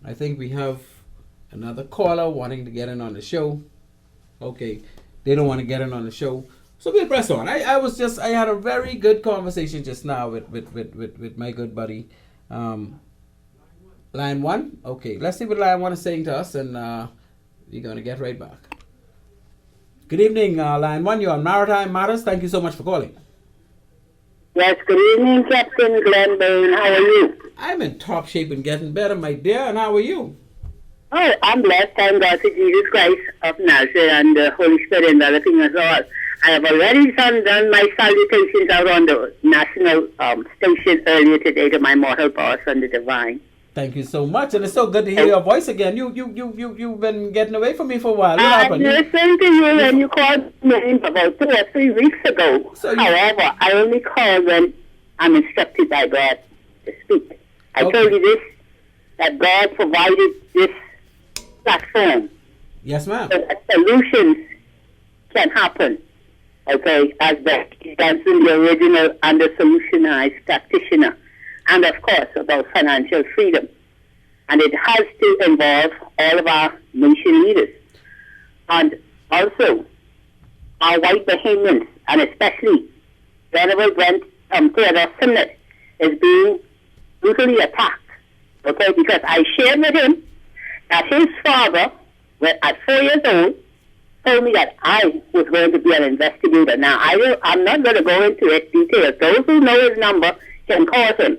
I think we have another caller wanting to get in on the show. Okay, they don't want to get in on the show, so we'll press on. I had a very good conversation just now with my good buddy. Line 1. Okay, let's see what line 1 is saying to us, and we're going to get right back. Good evening, line 1. You're on Maritime Matters. Thank you so much for calling. Yes, good evening, Captain Glenn Bain. How are you? I'm in top shape and getting better, my dear. And how are you? Oh, I'm blessed. Thank God to Jesus Christ of Nazareth and the Holy Spirit and everything as well. I have already done my salutations out on the national station earlier today to my mortal boss and the divine. Thank you so much, and it's so good to hear your voice again. You've been getting away from me for a while. What happened? I listened to you when you called me about 2 or 3 weeks ago. However, I only call when I'm instructed by God to speak. I told you this, that God provided this platform. Yes, ma'am. So that solutions can happen. Okay, as Becky Johnson, the original and the solutionized practitioner. And of course, about financial freedom. And it has to involve all of our nation leaders. And also, our white Bahamians, and especially Venerable Brent Theodore Simnett, is being brutally attacked. Okay, because I shared with him that his father, at 4 years old, told me that I was going to be an investigator. Now, I'm not going to go into it details. Those who know his number can call him.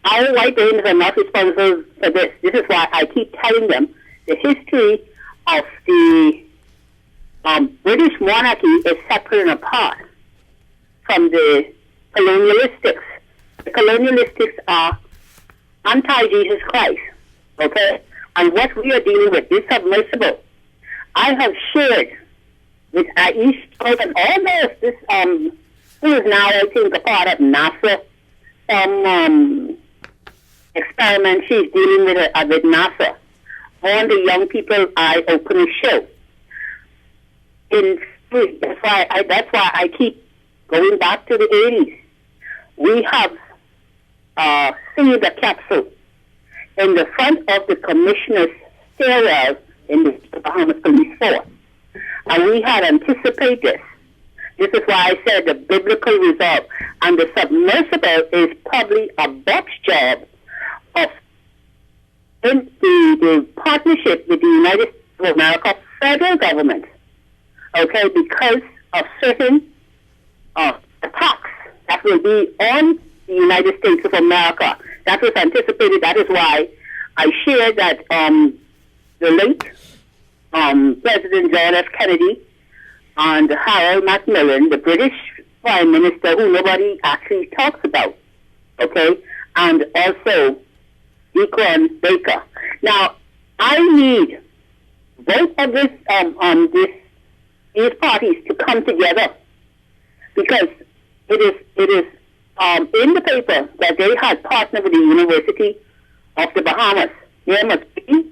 Our white Bahamians are not responsible for this. This is why I keep telling them the history of the British monarchy is separate and apart from the colonialistics. The colonialistics are anti-Jesus Christ, okay? And what we are dealing with, this submersible, I have shared with Aish and almost this, who is now, I think, a part of NASA, experiment she's dealing with NASA on the Young People Eye Opening show. That's why I keep going back to the 80s. We have seen the capsule in the front of the commissioner's stairwell in the Bahamas Police Force. And we had anticipated this. This is why I said the biblical resolve. And the submersible is probably a box job of the partnership with the United States of America federal government, because of certain attacks that will be on the United States of America. That was anticipated. That is why I shared that the late President John F. Kennedy and Harold Macmillan, the British Prime Minister, who nobody actually talks about, okay, and also Deacon Baker. Now, I need both of these parties to come together, because it is in the paper that they had partnered with the University of the Bahamas. There must be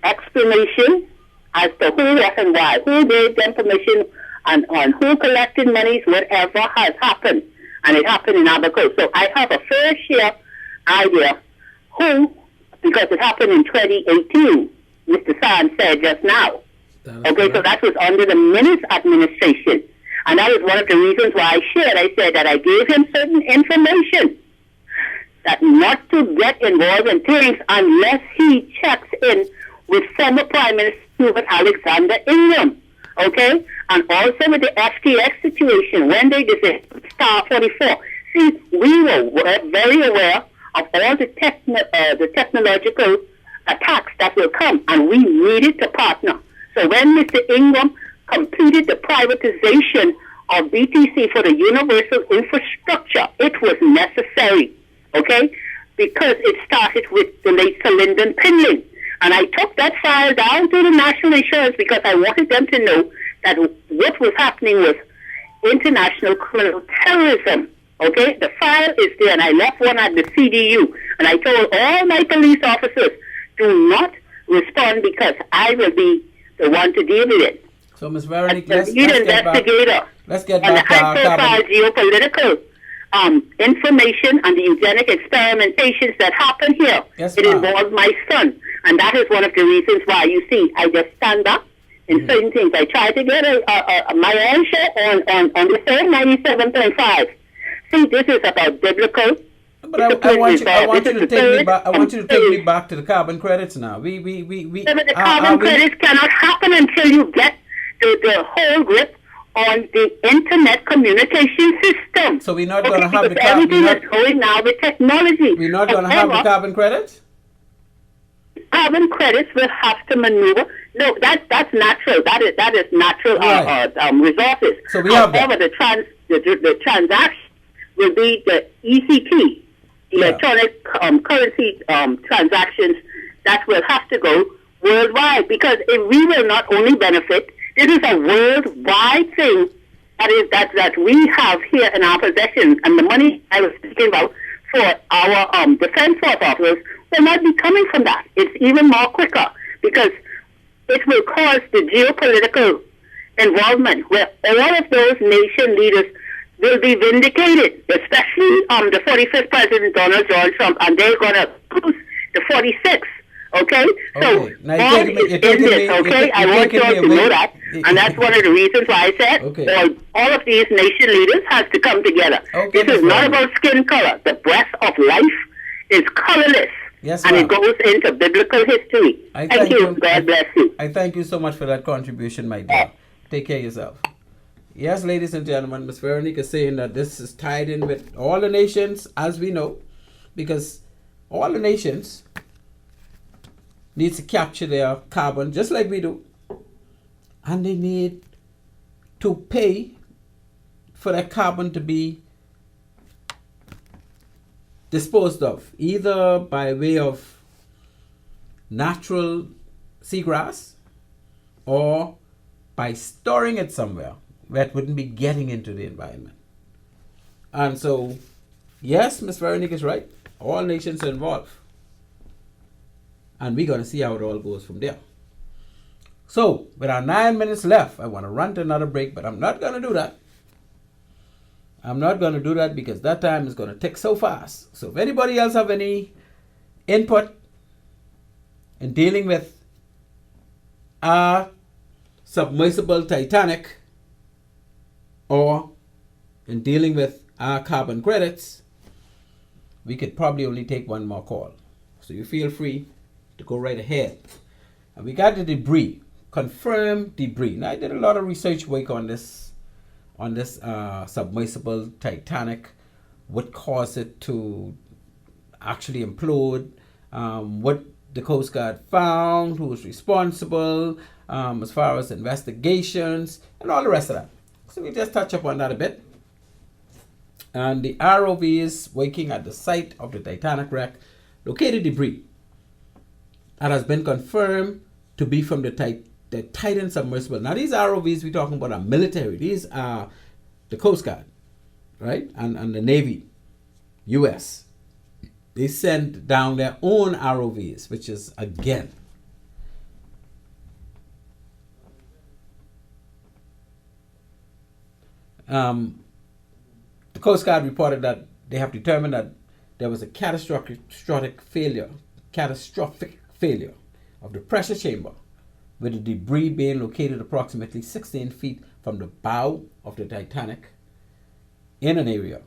explanation as to who, what, and why, who gave them permission, and on who collected monies, whatever has happened. And it happened in Abaco. So I have a fair share idea who, because it happened in 2018, Mr. San said just now. Okay, so that was under the Minutes administration. And that is one of the reasons why I shared. I said that I gave him certain information that not to get involved in things unless he checks in with former Prime Minister Alexander Ingram. Okay? And also with the FTX situation, when they disabled Star 44. See, we were very aware of all the technological attacks that will come, and we needed to partner. So when Mr. Ingram completed the privatization of BTC for the universal infrastructure, it was necessary, okay, because it started with the late Sir Lyndon Pinling. And I took that file down to the National Insurance because I wanted them to know that what was happening was international criminal terrorism. Okay, the file is there, and I left one at the CDU, and I told all my police officers, do not respond because I will be the one to deal with it. So, Ms. Veronique, let's get back. Let's get back to our high-profile geopolitical information and the eugenic experimentations that happen here. Yes, it involves my son, and that is one of the reasons why, you see, I just stand up in certain things. I try to get my own show on the same 97.5. See, this is about biblical. But I want you to take me back. I want you to take me back to the carbon credits now. But the carbon credits cannot happen until you get the whole grip on the internet communication system. So we're not going to have the everything is going now with technology. We're not going to have the carbon credits. Carbon credits will have to maneuver. No, that's natural. That is natural resources. So we have that. The transaction will be the ECT, electronic currency transactions that will have to go worldwide, because we will not only benefit. This is a worldwide thing that we have here in our possession, and the money I was speaking about for our defense force officers will not be coming from that. It's even more quicker, because it will cause the geopolitical involvement where all of those nation leaders will be vindicated, especially the 45th President Donald John Trump, and they're going to cruise the 46th. Okay? So, now God is in this, okay? I want you all to know that. And that's one of the reasons why I said all of these nation leaders have to come together. This is not about skin color. The breath of life is colorless. Yes, and it goes into biblical history. Thank you. God bless you. I thank you so much for that contribution, my dear. Take care of yourself. Yes, ladies and gentlemen, Ms. Veronique is saying that this is tied in with all the nations, as we know, because all the nations needs to capture their carbon just like we do, and they need to pay for that carbon to be disposed of, either by way of natural seagrass or by storing it somewhere where it wouldn't be getting into the environment. And so, yes, Ms. Veronique is right. All nations are involved. And we're going to see how it all goes from there. So, with our 9 minutes left, I want to run to another break, but I'm not going to do that. I'm not going to do that because that time is going to tick so fast. So if anybody else have any input in dealing with our submersible Titanic or in dealing with our carbon credits, we could probably only take one more call. So you feel free to go right ahead. And we got the debris, confirmed debris. Now I did a lot of research work on this submersible Titanic what caused it to actually implode, what the Coast Guard found, who was responsible, as far as investigations, and all the rest of that. So we just touch upon that a bit. And the ROVs working at the site of the Titanic wreck located debris that has been confirmed to be from the Titan submersible. Now these ROVs we're talking about are military. These are the Coast Guard, right? And the Navy, US. They send down their own ROVs, which is, again, the Coast Guard reported that they have determined that there was a catastrophic failure of the pressure chamber, with the debris being located approximately 16 feet from the bow of the Titanic in an area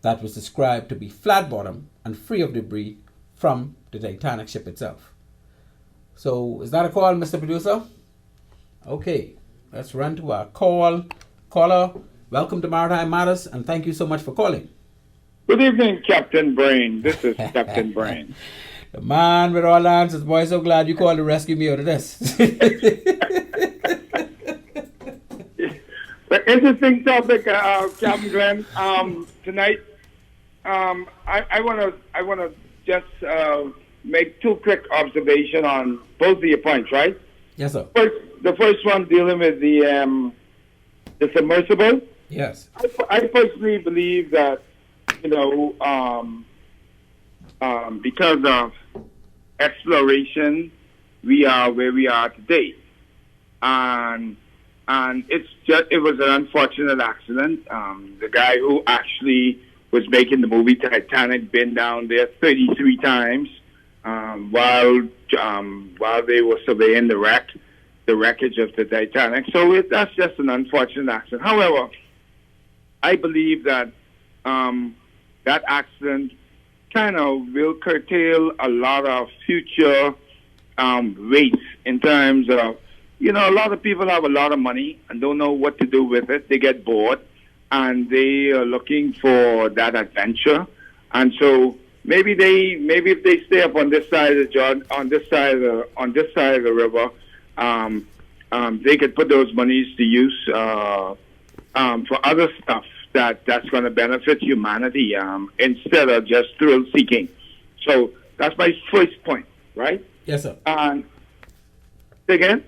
that was described to be flat bottom and free of debris from the Titanic ship itself. So is that a call, Mr. Producer? Okay, let's run to our call. Caller, welcome to Maritime Matters, and thank you so much for calling. Good evening, Captain Brain. This is Captain Brain. The man with all the answers, boy. So glad you called to rescue me out of this. The interesting topic, Captain Glenn. Tonight, I want to just make two quick observations on both of your points, right? Yes, sir. The first one dealing with the submersible. Yes. I personally believe that, because of exploration, we are where we are today, and it was an unfortunate accident. The guy who actually was making the movie Titanic been down there 33 times while they were surveying the wreckage of the Titanic. So that's just an unfortunate accident. However, I believe that that accident kind of will curtail a lot of future rates in terms of, a lot of people have a lot of money and don't know what to do with it. They get bored and they are looking for that adventure. And so maybe if they stay up on this side of the river, they could put those monies to use for other stuff that's going to benefit humanity instead of just thrill seeking. So that's my first point, right? Yes, sir. Say again?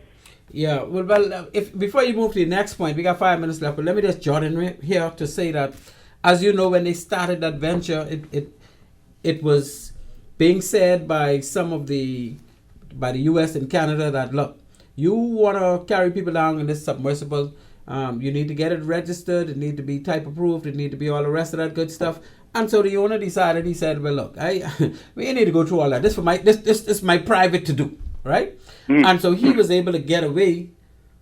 Yeah. Well, if before you move to the next point, we got 5 minutes left. But let me just jot in here to say that, as you know, when they started that venture, it was being said by the U.S. and Canada that, look, you want to carry people down in this submersible. You need to get it registered. It need to be type approved. It need to be all the rest of that good stuff. And so the owner decided. He said, "Well, look, we need to go through all that. This is my private to do, right?" And so he was able to get away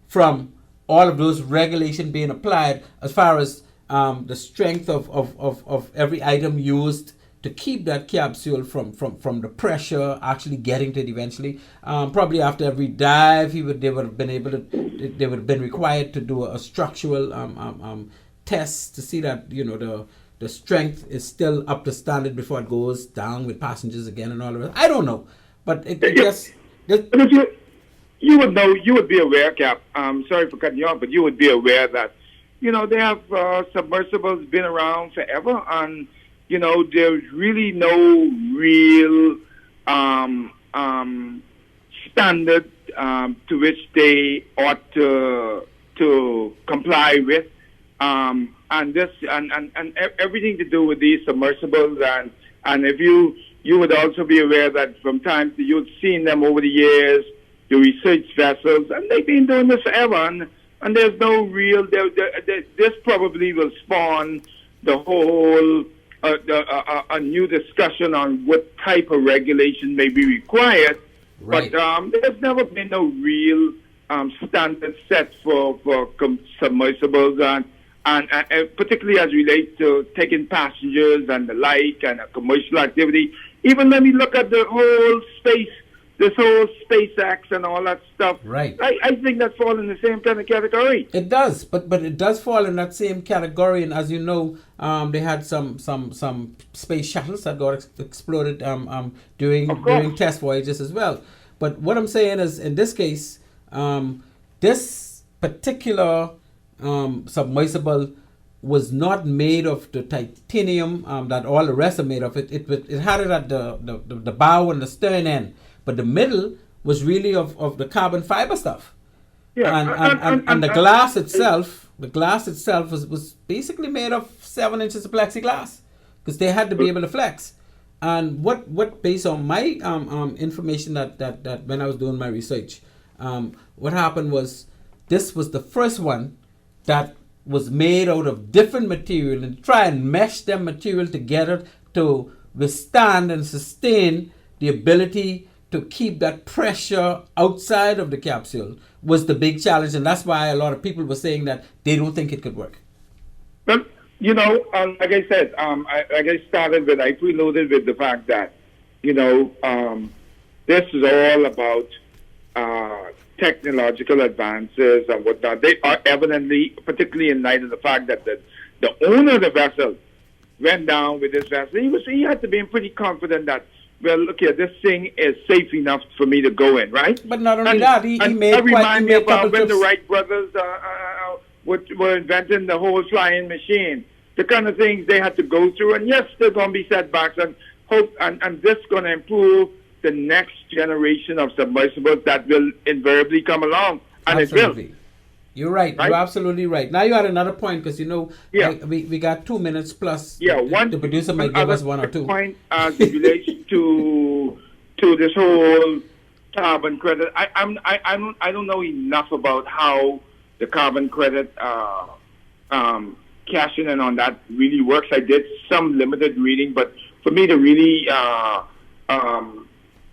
from all of those regulations being applied as far as the strength of every item used to keep that capsule from the pressure actually getting to it eventually. Probably after every dive, they would have been required to do a structural test to see that the strength is still up to standard before it goes down with passengers again and all of that. I don't know, but it just. You would know. You would be aware, Cap. Sorry for cutting you off, but you would be aware that they have submersibles been around forever, and there's really no real standard to which they ought to comply with, and everything to do with these submersibles, and if you would also be aware that from time to you've seen them over the years, the research vessels, and they've been doing this forever, and there's no real. This probably will spawn the whole. A new discussion on what type of regulation may be required, right. But there's never been no real standard set for submersibles, and particularly as relates to taking passengers and the like and a commercial activity. Even when we look at the whole space this whole SpaceX and all that stuff. Right. I think that falls in the same kind of category. It does, but it does fall in that same category. And as you know, they had some space shuttles that got exploded during test voyages as well. But what I'm saying is, in this case, this particular submersible was not made of the titanium that all the rest are made of. It had it at the bow and the stern end, but the middle was really of the carbon fiber stuff. Yeah, and the glass itself, was basically made of 7 inches of plexiglass, because they had to be able to flex. And what based on my information that when I was doing my research, what happened was, this was the first one that was made out of different material, and try and mesh them material together to withstand and sustain the ability to keep that pressure outside of the capsule was the big challenge. And that's why a lot of people were saying that they don't think it could work. But, you know, like I said, I preloaded with the fact that, you know, this is all about technological advances and whatnot. They are evidently, particularly in light of the fact that the owner of the vessel went down with this vessel. He had to be pretty confident that, well, look here, this thing is safe enough for me to go in, right? But not only that, he made remind me about when trips. the Wright brothers were inventing the whole flying machine, the kind of things they had to go through. And yes, there's going to be setbacks, and hope, and this is going to improve the next generation of submersibles that will invariably come along, and absolutely. It will. You're right. You're absolutely right. Now you had another point, because you know, we got 2 minutes plus. Yeah, the producer might give us one or two. Point as it relates to this whole carbon credit. I don't know enough about how the carbon credit cashing in on that really works. I did some limited reading, but for me to really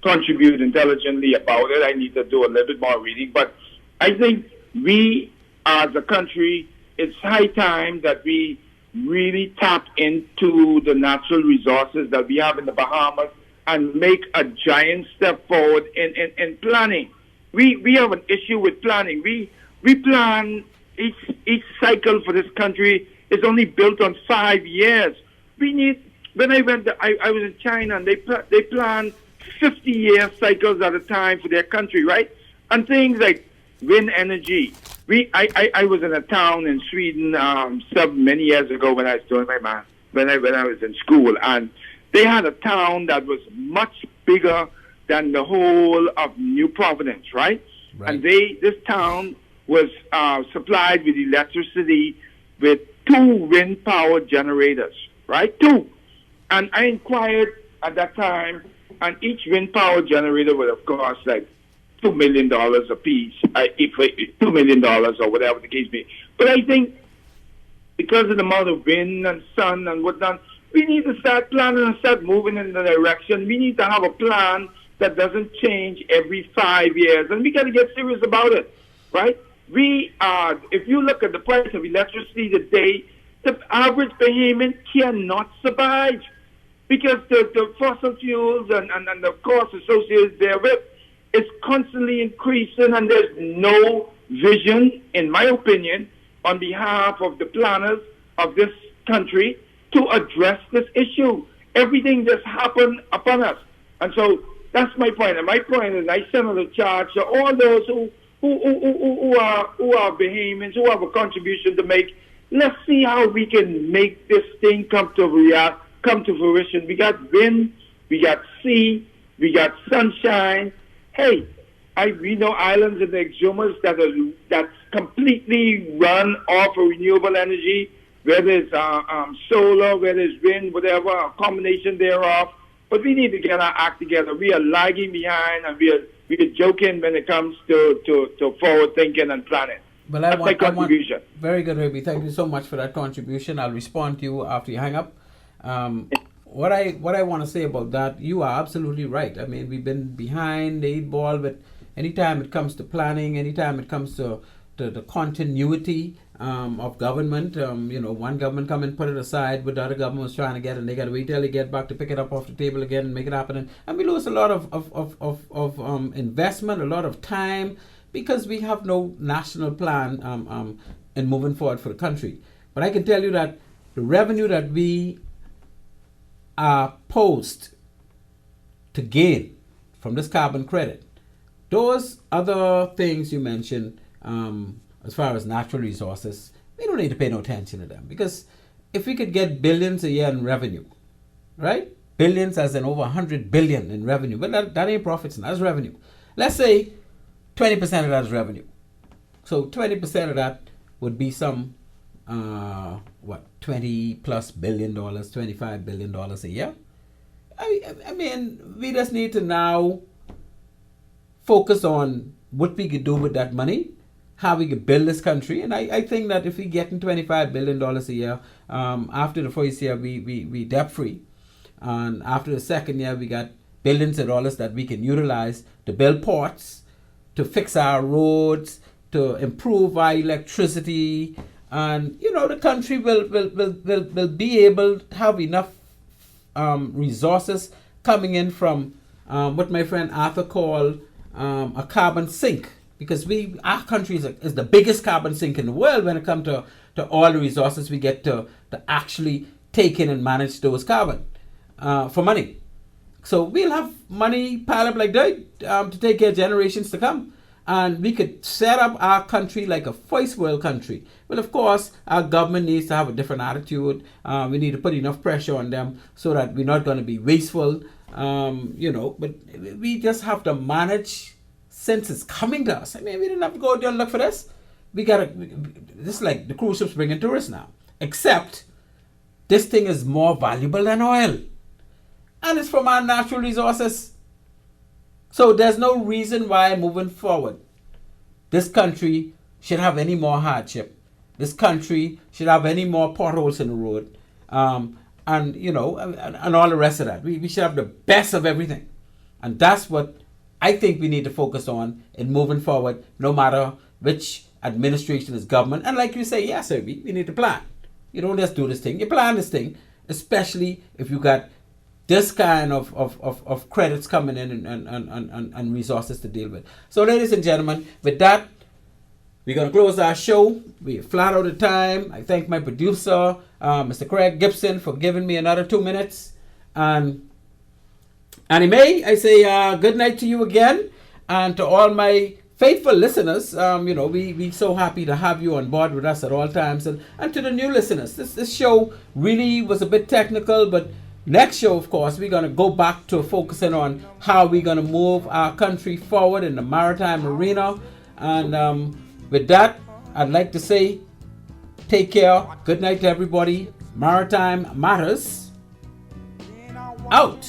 contribute intelligently about it, I need to do a little bit more reading. But I think we, as a country, it's high time that we really tap into the natural resources that we have in the Bahamas and make a giant step forward in planning. We have an issue with planning. We plan each cycle for this country is only built on 5 years. We need. When I went, I was in China, and they plan 50-year cycles at a time for their country, right? And things like wind energy. I was in a town in Sweden many years ago when I was doing my math, when I was in school, and they had a town that was much bigger than the whole of New Providence, right? And this town was supplied with electricity with 2 wind power generators, right? 2. And I inquired at that time, and each wind power generator would have cost like $2 million a piece, $2 million or whatever the case may be. But I think because of the amount of wind and sun and whatnot, we need to start planning and start moving in the direction. We need to have a plan that doesn't change every 5 years, and we got to get serious about it, right? If you look at the price of electricity today, the average Bahamian cannot survive, because the fossil fuels and the costs associated therewith is constantly increasing, and there's no vision, in my opinion, on behalf of the planners of this country to address this issue. Everything just happened upon us. And so that's my point. And my point is, I send a charge to all those who are Bahamians, who have a contribution to make. Let's see how we can make this thing come to fruition. We got wind, we got sea, we got sunshine. Hey, we know islands in the Exumas that's completely run off of renewable energy, whether it's solar, whether it's wind, whatever, a combination thereof. But we need to get our act together. We are lagging behind, and we are joking when it comes to forward thinking and planning. Well, that's my contribution. Very good, Raby. Thank you so much for that contribution. I'll respond to you after you hang up. What I want to say about that, you are absolutely right. I mean, we've been behind the 8 ball, but anytime it comes to planning, anytime it comes to the continuity of government. One government come and put it aside, but the other government was trying to get it, and they got to wait till they get back to pick it up off the table again and make it happen. And we lose a lot of investment, a lot of time, because we have no national plan in moving forward for the country. But I can tell you that the revenue that we are posed to gain from this carbon credit, those other things you mentioned, as far as natural resources, we don't need to pay no attention to them, because if we could get billions a year in revenue, right? Billions as in over 100 billion in revenue, but that ain't profits, that's revenue. Let's say 20% of that is revenue. So 20% of that would be some, $20 plus billion, $25 billion a year. I mean, we just need to now focus on what we could do with that money, how we could build this country. And I think that if we get in $25 billion a year, after the first year, we debt free. And after the second year, we got billions of dollars that we can utilize to build ports, to fix our roads, to improve our electricity. And, the country will be able to have enough resources coming in from what my friend Arthur called a carbon sink, because our country is the biggest carbon sink in the world when it comes to all the resources we get to actually take in and manage those carbon for money. So we'll have money piled up like that to take care of generations to come. And we could set up our country like a first world country. Well, of course, our government needs to have a different attitude. We need to put enough pressure on them so that we're not going to be wasteful. But we just have to manage since it's coming to us. I mean, we didn't have to go out there and look for this. This is like the cruise ships bringing tourists now. Except this thing is more valuable than oil. And it's from our natural resources. So there's no reason why moving forward, this country should have any more hardship. This country should have any more potholes in the road. And all the rest of that. We should have the best of everything. And that's what I think we need to focus on in moving forward, no matter which administration is government. And like you say, yes, sir, we need to plan. You don't just do this thing. You plan this thing, especially if you got this kind of credits coming in and resources to deal with. So, ladies and gentlemen, with that, we're going to close our show. We're flat out of time. I thank my producer, Mr. Craig Gibson, for giving me another 2 minutes. And Annie Mae, I say good night to you again. And to all my faithful listeners, we so happy to have you on board with us at all times. And to the new listeners, this show really was a bit technical, but next show, of course, we're going to go back to focusing on how we're going to move our country forward in the maritime arena. And with that, I'd like to say, take care. Good night to everybody. Maritime Matters. Out.